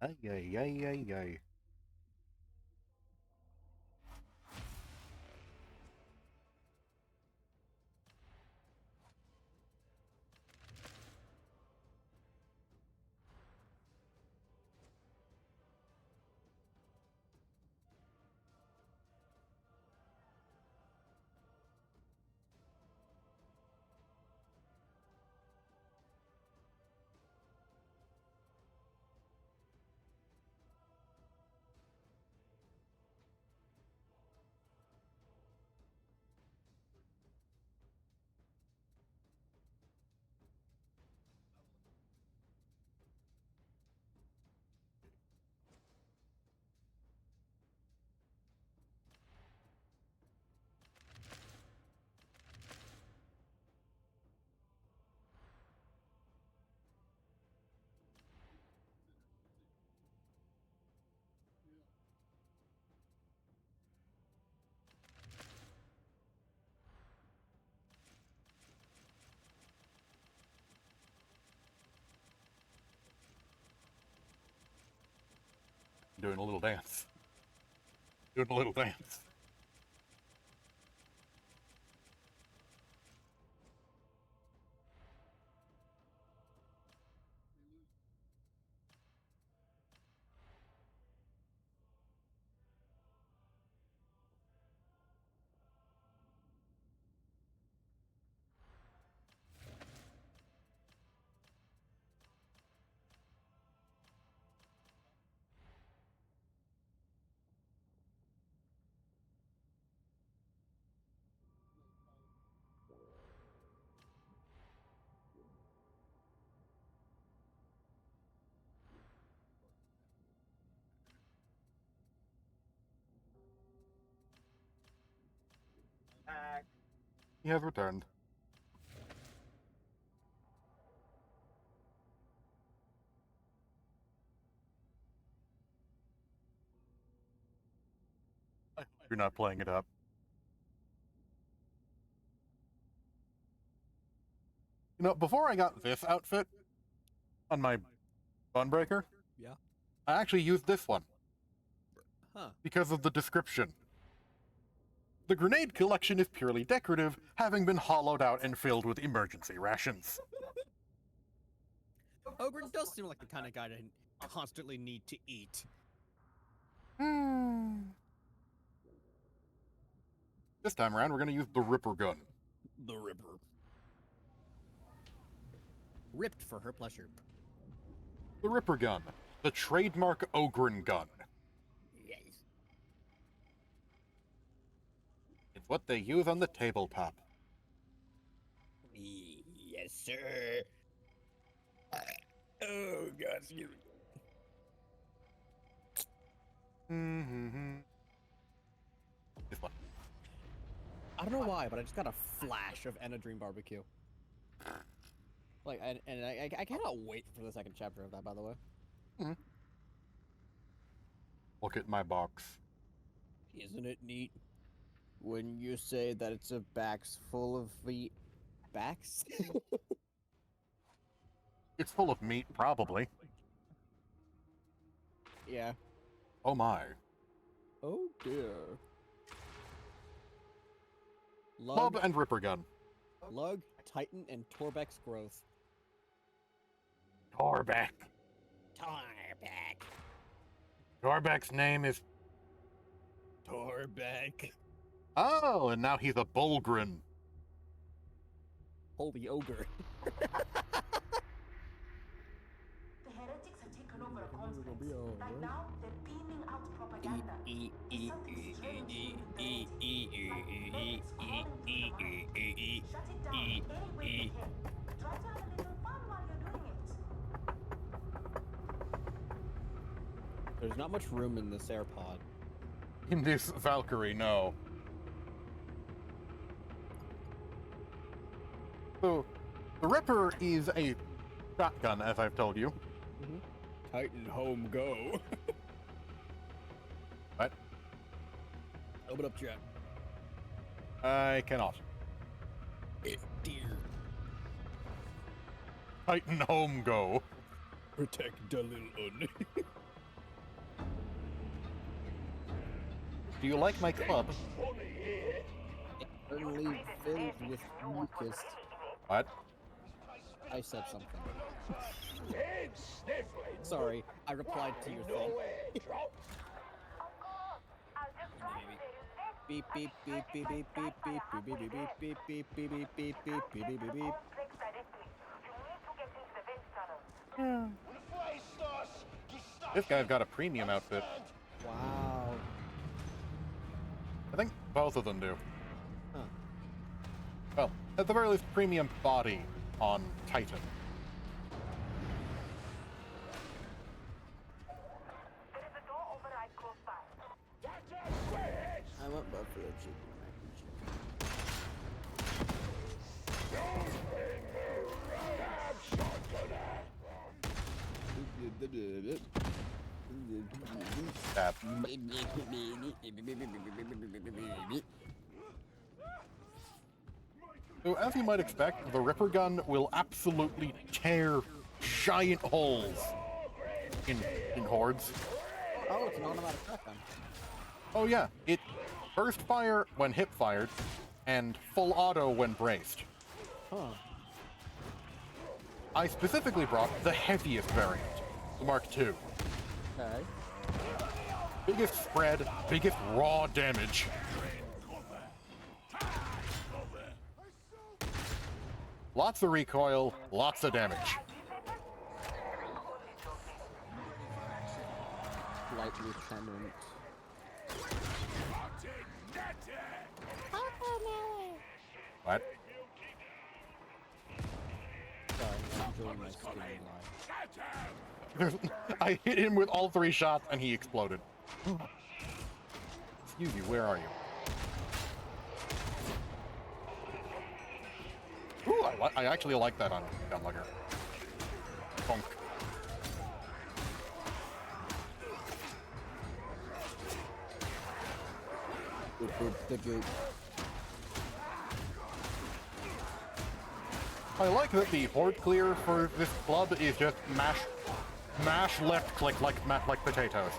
Ay, ay, ay, ay, ay. Doing a little dance. Doing a little dance. He has returned. You're not playing it up. You know, before I got this outfit on my Gunbreaker, Yeah. I actually used this one. Huh. Because of the description. The grenade collection is purely decorative, having been hollowed out and filled with emergency rations. Ogre does seem like the kind of guy to constantly need to eat. This time around, we're going to use the Ripper gun. The Ripper. Ripped for her pleasure. The Ripper gun. The trademark Ogren gun. Yes. It's what they use on the tabletop. Yes, sir. Oh, God, excuse me. This one. I don't know why, but I just got a flash of Enna Dream Barbecue. Like, I cannot wait for the second chapter of that, by the way. Look at my box. Isn't it neat? When you say that it's a box full of meat. Backs? It's full of meat, probably. Yeah. Oh my. Oh dear. Club and Ripper gun. Lug, Titan, and Torbeck's growth. Torbeck. Torbeck. Torbeck's name is... Torbeck. Oh, and now he's a Bulgrin. Holy ogre. The heretics have taken over a conference. Right now, they're beaming out propaganda. There's something strange in the narrative. Shut it down any way you can. Try to have a little fun while you're doing it. There's not much room in this AirPod. In this Valkyrie, no. So, the Ripper is a shotgun, as I've told you. Titan home go. What? Open up chat. I cannot. Dear. Titan home go. Protect the little un. Do you like my club? Suddenly filled with mucus. What? I said something. Sorry, I replied to your thing. Beep beep beep beep beep beep beep beep beep beep beep beep beep beep beep beep beep beep beep. This guy's got a premium outfit. Wow. I think both of them do. Huh. Well, at the very least, premium body on Titan. I want buffalo chicken mac and chicken. Tap. So, as you might expect, the Ripper gun will absolutely tear giant holes in hordes. Oh, it's an automatic shotgun. Oh yeah, it burst fire when hip fired, and full auto when braced. Huh. I specifically brought the heaviest variant, the Mark II. Okay. Biggest spread, biggest raw damage. Lots of recoil, lots of damage. Light lieutenant. What? Sorry, I'm enjoying my screen live. I hit him with all 3 shots and he exploded. Excuse you, where are you? Ooh, I actually like that on Gunlugger. Bonk. The goop. I like that the horde clear for this club is just mash left click like potatoes.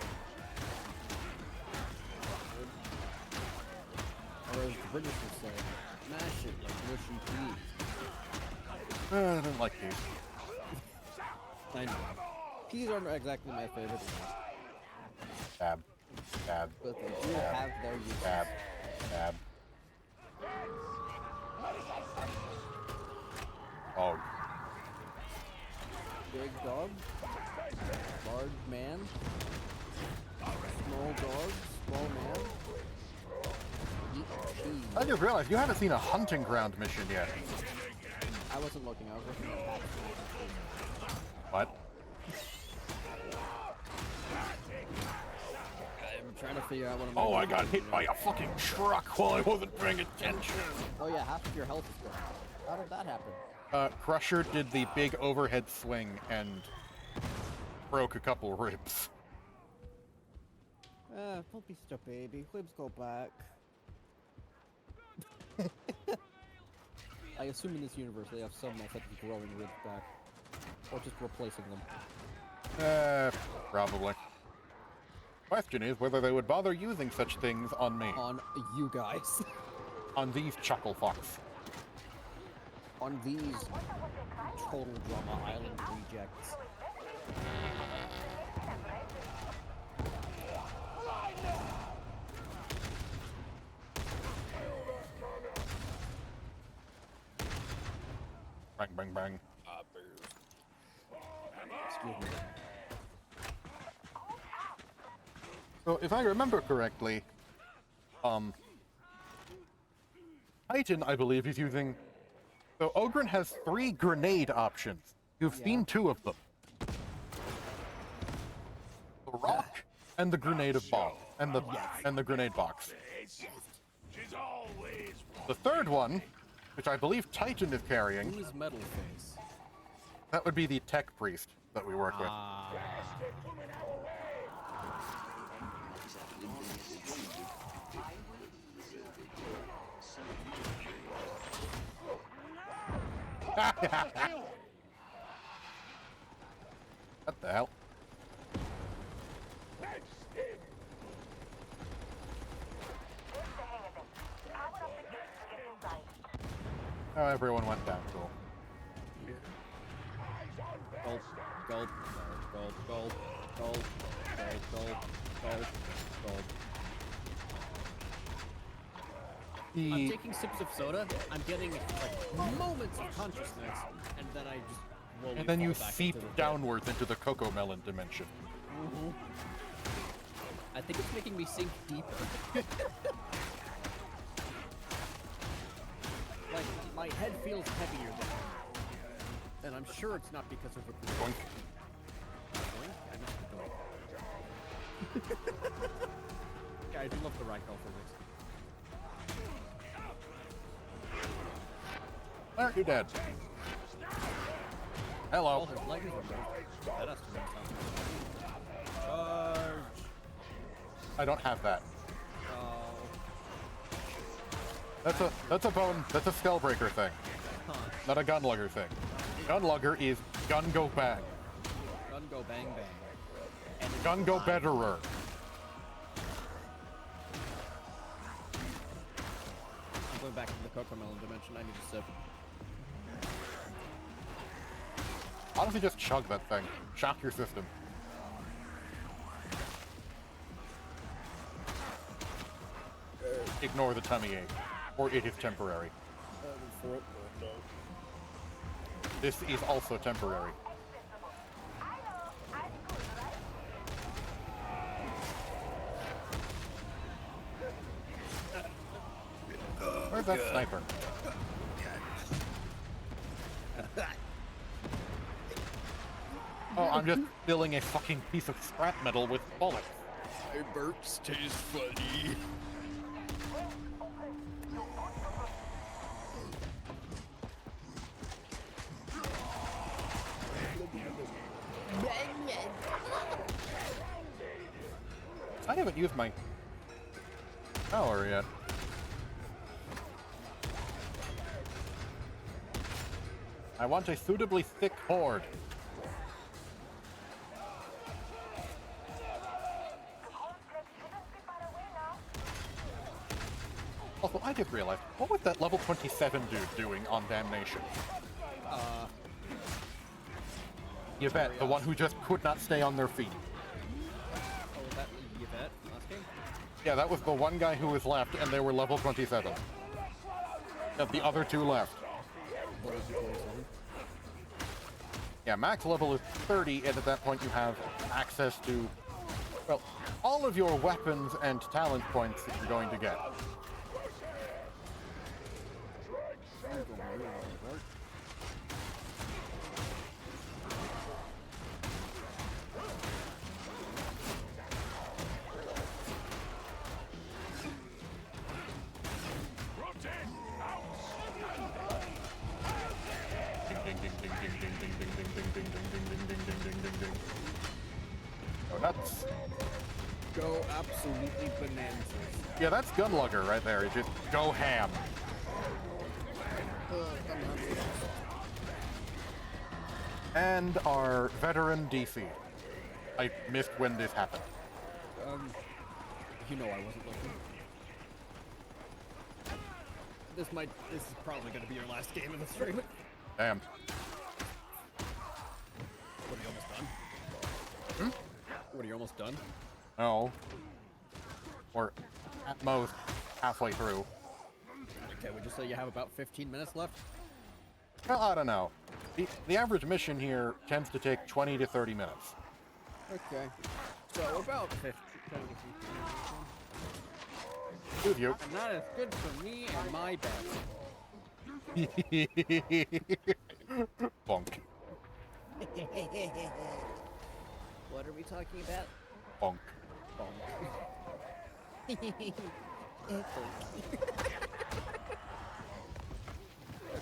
Or as the British would say, mash it like mushy peas. I don't like these. I know. Peas aren't exactly my favorite. Dab. Dab. But they do have their use. Dab. Dab. Oh. Big dog. Large man. Small dog. Small man. Eat cheese. I just realized you haven't seen a hunting ground mission yet. I wasn't looking. I was looking at that. What? I'm trying to figure out what I'm Oh, I doing. got hit by a fucking truck while I wasn't paying attention. Oh yeah, half of your health is gone. How did that happen? Crusher did the big overhead swing and broke a couple ribs. Don't be stuck, baby. Ribs go back. I assume in this universe they have some method of growing ribs back. Or just replacing them. Probably. Question is whether they would bother using such things on me. On you guys. On these chuckle fucks. On these Total Drama Island rejects. Bang, bang, bang. Excuse me. So, if I remember correctly, Titan, I believe, is using... So, Ogren has 3 grenade options. You've seen 2 of them. The rock and the grenade of bomb. And the grenade box. The third one, which I believe Titan is carrying... Who's Metal Face? That would be the tech priest that we work with. What the hell? Oh, everyone went down. Cool. Gulp, gulp, gulp, gulp, gulp, gulp, gulp, gulp, gulp. I'm taking sips of soda, I'm getting like moments of consciousness, and then I just slowly And then you fall back seep into the downwards into the Coco Melon dimension. I think it's making me sink deeper. Like, my head feels heavier than and I'm sure it's not because of a Boink. Boink? I missed the doink. Yeah, I do love the Ragdoll physics. Aren't you dead? Hello. Oh, his leg is removed. That has to mean something. Charge! I don't have that. Oh. That's a Spellbreaker thing. Huh. Not a Gunlugger thing. Gunlugger is gun go bang. Gun go bang bang. Gun go betterer. Cocomelon dimension. I need a sip. Honestly, just chug that thing. Shock your system. Ignore the tummy ache, or it is temporary. This is also temporary. Where's that sniper? Oh, I'm just filling a fucking piece of scrap metal with bullets. My burps taste funny. I haven't used my power yet. I want a suitably thick horde. Also, I just realized, what was that level 27 dude doing on Damnation? Yvette, the one who just could not stay on their feet. Oh, was that Yvette last game? Yeah, that was the one guy who was left, and they were level 27. Yeah, the other two left. What was your 27? Yeah, max level is 30, and at that point you have access to, well, all of your weapons and talent points that you're going to get. Go nuts. Go absolutely bananas. Yeah, that's Gunlugger right there. Just go ham. And our veteran DC. I missed when this happened. You know I wasn't looking. This is probably gonna be your last game of the stream. Damn. What, are you almost done? What, are you almost done? No. Or at most halfway through. Okay, would you say you have about 15 minutes left? Well, I don't know. The average mission here tends to take 20 to 30 minutes. Okay. So about 15 minutes. With you. And that is good for me and my bad. Bonk. What are we talking about? Bonk.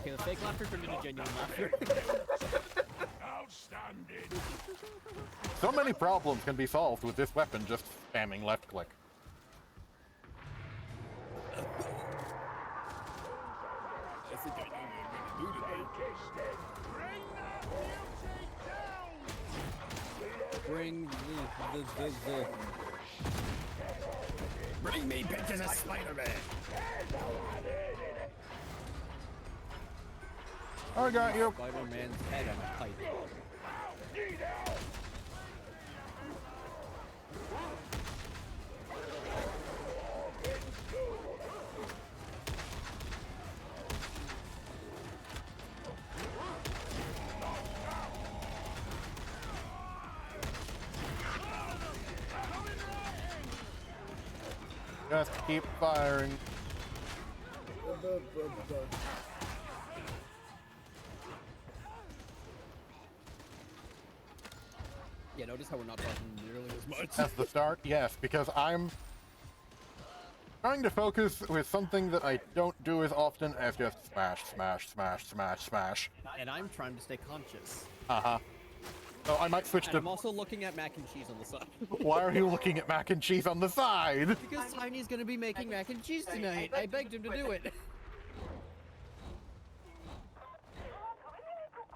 Okay, the fake laughter turned into genuine laughter. Outstanding. So many problems can be solved with this weapon just spamming left click. I think I know what I'm gonna do today. Bring the Bring me pictures of Spider-Man! I got you. Spider-Man's head on a pipe. Just keep firing. Yeah, notice how we're not talking nearly as much. That's the start? Yes, because I'm trying to focus with something that I don't do as often as just smash, smash, smash, smash, smash. And I'm trying to stay conscious. Uh-huh. So I might switch And to... I'm also looking at mac and cheese on the side. Why are you looking at mac and cheese on the side? Because Tiny's gonna be making mac and cheese tonight. I begged him to do it.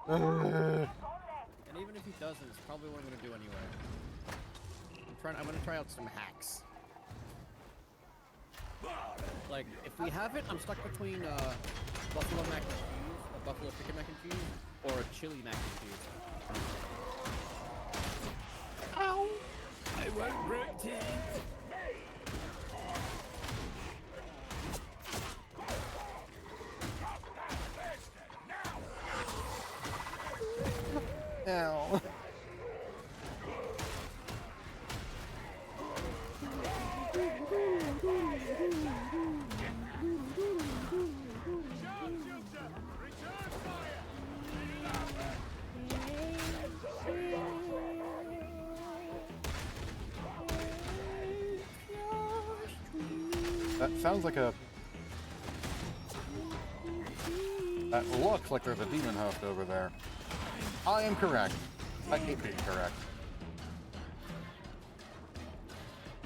And even if he doesn't, it's probably what I'm gonna do anyway. I'm gonna try out some hacks. Like, if we have it, I'm stuck between buffalo mac and cheese, a buffalo chicken mac and cheese, or a chili mac and cheese. Ow! I want break teeth! Now. That sounds like a... That looks like there's a demon host over there. I am correct. I hate being correct.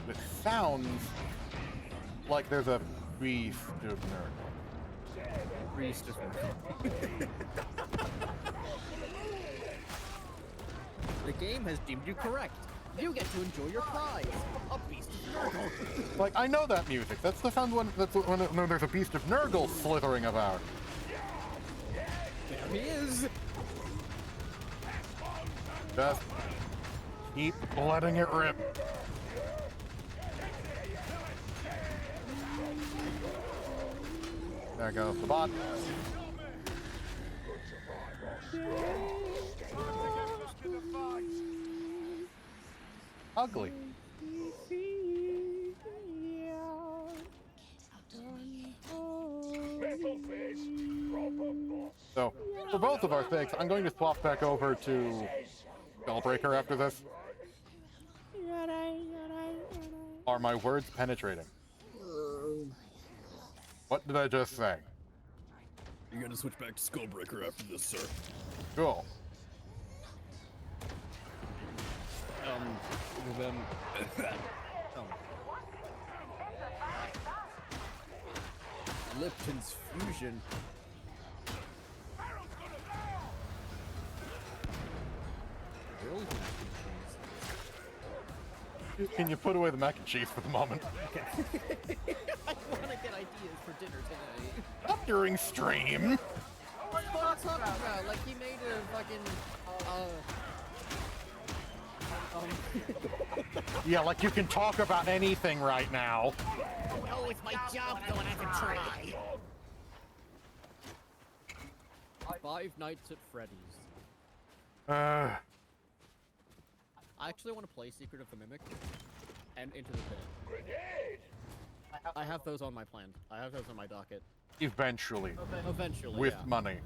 It sounds like there's a beast of Nurgle. Priest of The game has deemed you correct. You get to enjoy your prize, a beast of Nurgle. Like, I know that music. That's the sound when there's a beast of Nurgle slithering about. There he is. Just keep letting it rip. There goes the bot. Ugly. So, for both of our sakes, I'm going to swap back over to Spellbreaker after this. Are my words penetrating? What did I just say? You're gonna switch back to Skullbreaker after this, sir. Cool. Then... Lipton's Fusion. Really? Can you put away the mac and cheese for the moment? Okay. I want to get ideas for dinner tonight. Not during stream. What are you talking about? Like, he made a fucking, Yeah, like you can talk about anything right now. Oh, it's my job, though, and I can try. Five Nights at Freddy's. I actually want to play Secret of the Mimic and Into the Pit. I have those on my plan. I have those on my docket. Eventually. Eventually, With yeah. money.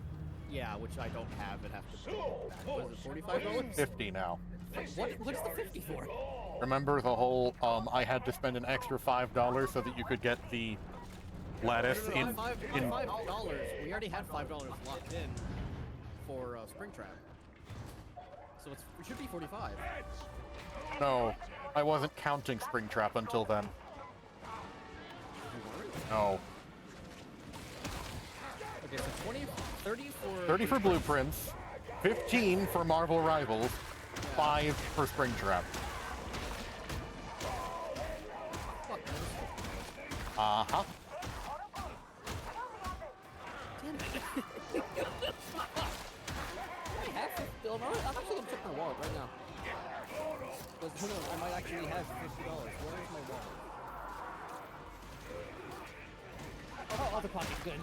Yeah, which I don't have and have to pay. What is it, $45? 50 now. What's the 50 for? Remember the whole, I had to spend an extra $5 so that you could get the lettuce in... $5, we already had $5 locked in for Springtrap. So it should be 45. No, I wasn't counting Springtrap until then. No. Okay, so 30 for... 30 for Blueprints, 15 for Marvel Rivals, 5 for Springtrap. Uh-huh. Damn it. I have $50. I'm actually gonna check my wallet right now. Because who knows, I might actually have $50. Where is my wallet? Oh, other pocket, good.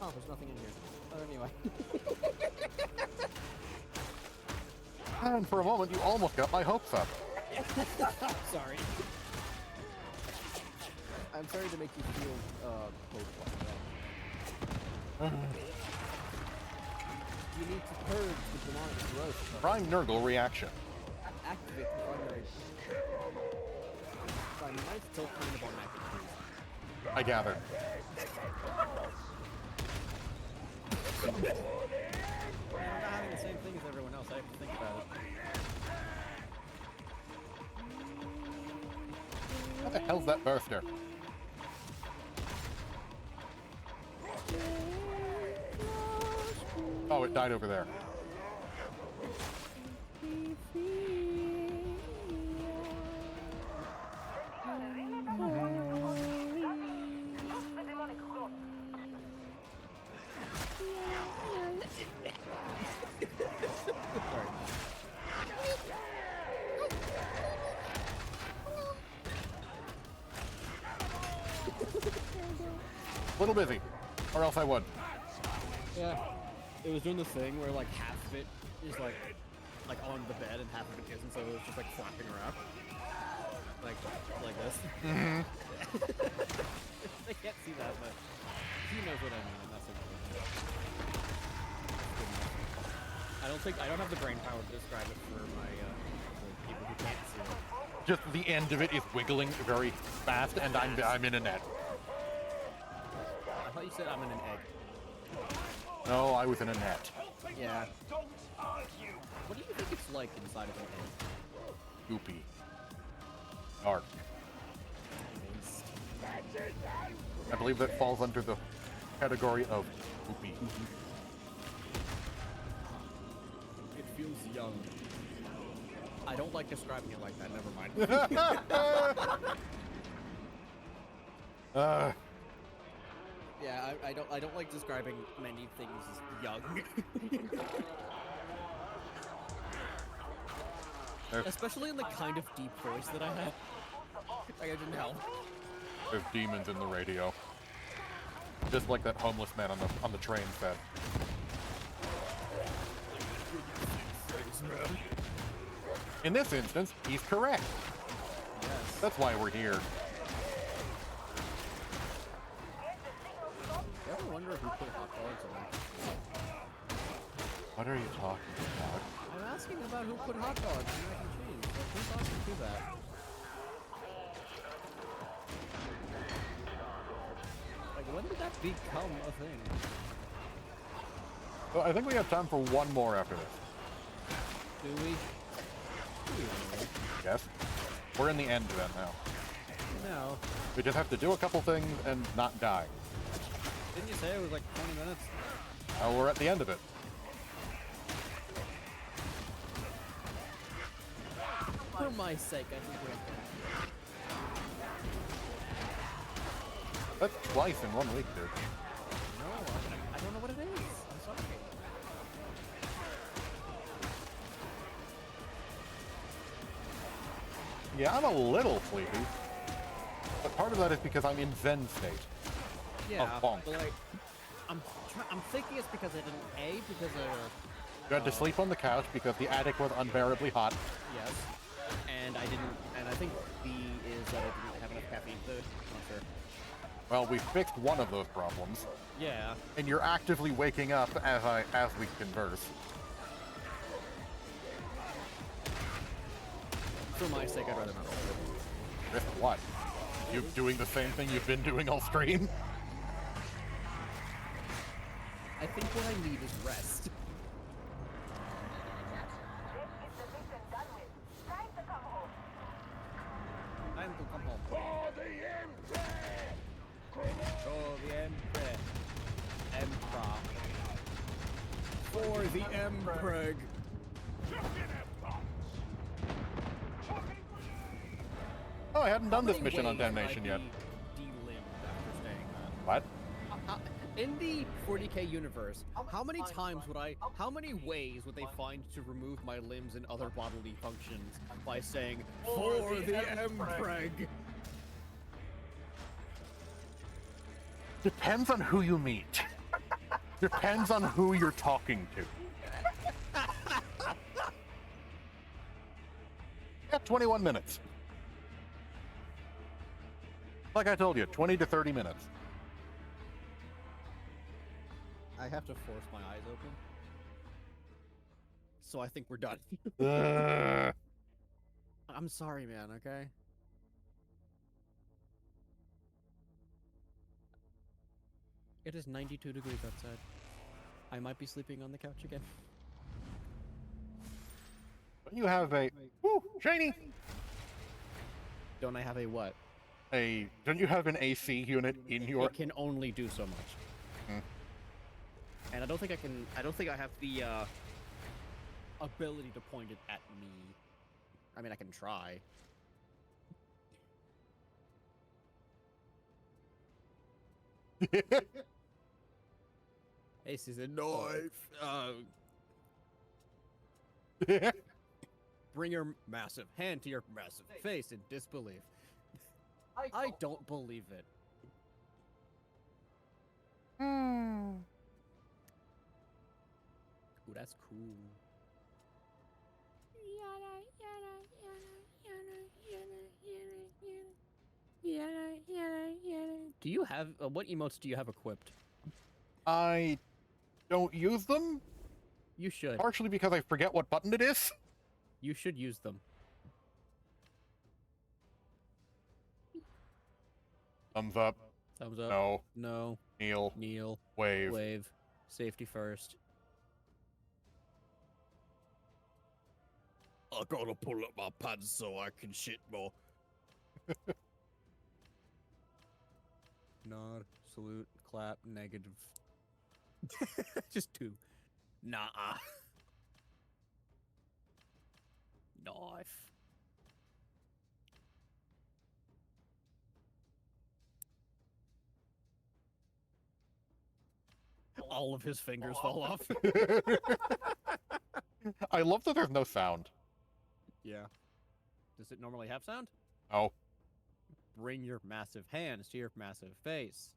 Oh, there's nothing in here. But anyway. And for a moment, you almost got my hopes up. Sorry. I'm sorry to make you feel, hoped like that. You need to purge the demonic growth. Prime Nurgle reaction. Activate the primary. I might still kind of on mac and cheese. I gather. I'm not having the same thing as everyone else. I have to think about it. What the hell's that burster? Oh, it died over there. Little busy, or else I would. Yeah. It was doing the thing where like half of it is like on the bed and half of it isn't, so it was just like flapping around. Like this. Mm-hmm. They can't see that, but he knows what I mean, and that's okay. I don't have the brain power to describe it for my for people who can't see it. Just the end of it is wiggling very fast, and I'm in a net. I thought you said I'm in an egg. No, I was in a net. Yeah. What do you think it's like inside of an egg? Goopy. Dark. I believe that falls under the category of goopy. It feels young. I don't like describing it like that, never mind. Yeah, I don't like describing many things as young. Especially in the kind of deep voice that I have. Like, I didn't help. There's demons in the radio. Just like that homeless man on the train said. In this instance, he's correct. Yes. That's why we're here. You ever wonder who put hot dogs on? What are you talking about? I'm asking about who put hot dogs in mac and cheese. Like, who thought to do that? Like, when did that become a thing? Well, I think we have time for one more after this. Do we? Yes. We're in the end event now. No. We just have to do a couple things and not die. Didn't you say it was like 20 minutes? Now we're at the end of it. For my sake, I think we're That's twice in 1 week, dude. No, I don't know what it is. I'm sorry. Yeah, I'm a little sleepy. But part of that is because I'm in Zen state. Yeah, bonk. but like, I'm thinking it's because I didn't because You had to sleep on the couch because the attic was unbearably hot. yes, and I think B is that I didn't have enough caffeine to. Not sure. Well, we fixed one of those problems. Yeah. And you're actively waking up as we converse. For my sake, I'd rather not. With what? You doing the same thing you've been doing all stream? I think what I need is rest. Time to come home. For the Emperor! For the Emperor. For the Emperor. Oh, I hadn't done this mission on Damnation yet. What? In the 40k universe, how many ways would they find to remove my limbs and other bodily functions by saying, for the Empreg? Depends on who you meet. Depends on who you're talking to. Yeah, 21 minutes. Like I told you, 20 to 30 minutes. I have to force my eyes open. So I think we're done. I'm sorry, man, okay? It is 92 degrees outside. I might be sleeping on the couch again. Don't you have a... Woo! Shiny! Don't I have a what? Don't you have an AC unit in your... It can only do so much. Hmm. And I don't think I have the ability to point it at me. I mean, I can try. Ace is a knife. Bring your massive hand to your massive face in disbelief. I don't believe it. Hmm. Ooh, that's cool. Do you have what emotes do you have equipped? I don't use them, You should. partially because I forget what button it is. You should use them. Thumbs up. Thumbs up. No. No. Kneel. Kneel. Wave. Wave. Safety first. I gotta pull up my pants so I can shit more. Nod. Salute. Clap. Negative. Just 2. Nah. Knife. All of his fingers fall off. I love that there's no sound. Yeah. Does it normally have sound? Oh. Bring your massive hands to your massive face.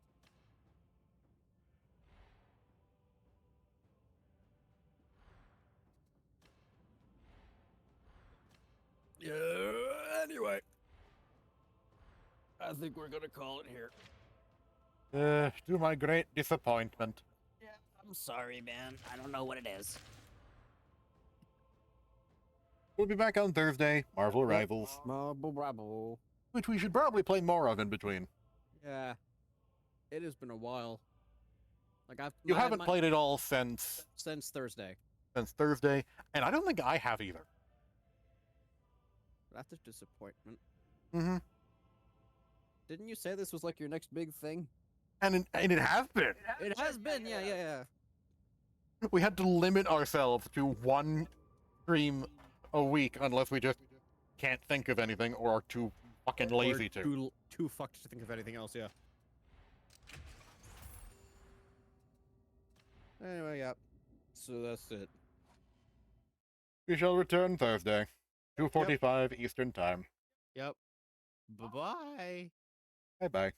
Yeah, anyway. I think we're gonna call it here. To my great disappointment. Yeah, I'm sorry, man. I don't know what it is. We'll be back on Thursday, Marvel Rivals, Marble Brabble. which we should probably play more of in between. Yeah. It has been a while. Like You haven't played it all since Thursday. Thursday, and I don't think I have either. That's a disappointment. Mm-hmm. Didn't you say this was like your next big thing? And it has been. It has been, yeah. We had to limit ourselves to one stream a week unless we just can't think of anything or are too fucking lazy Or to. too fucked to think of anything else, yeah. Anyway, yeah. So that's it. We shall return Thursday, 2:45 Eastern Time. Yep. Bye-bye. Bye-bye.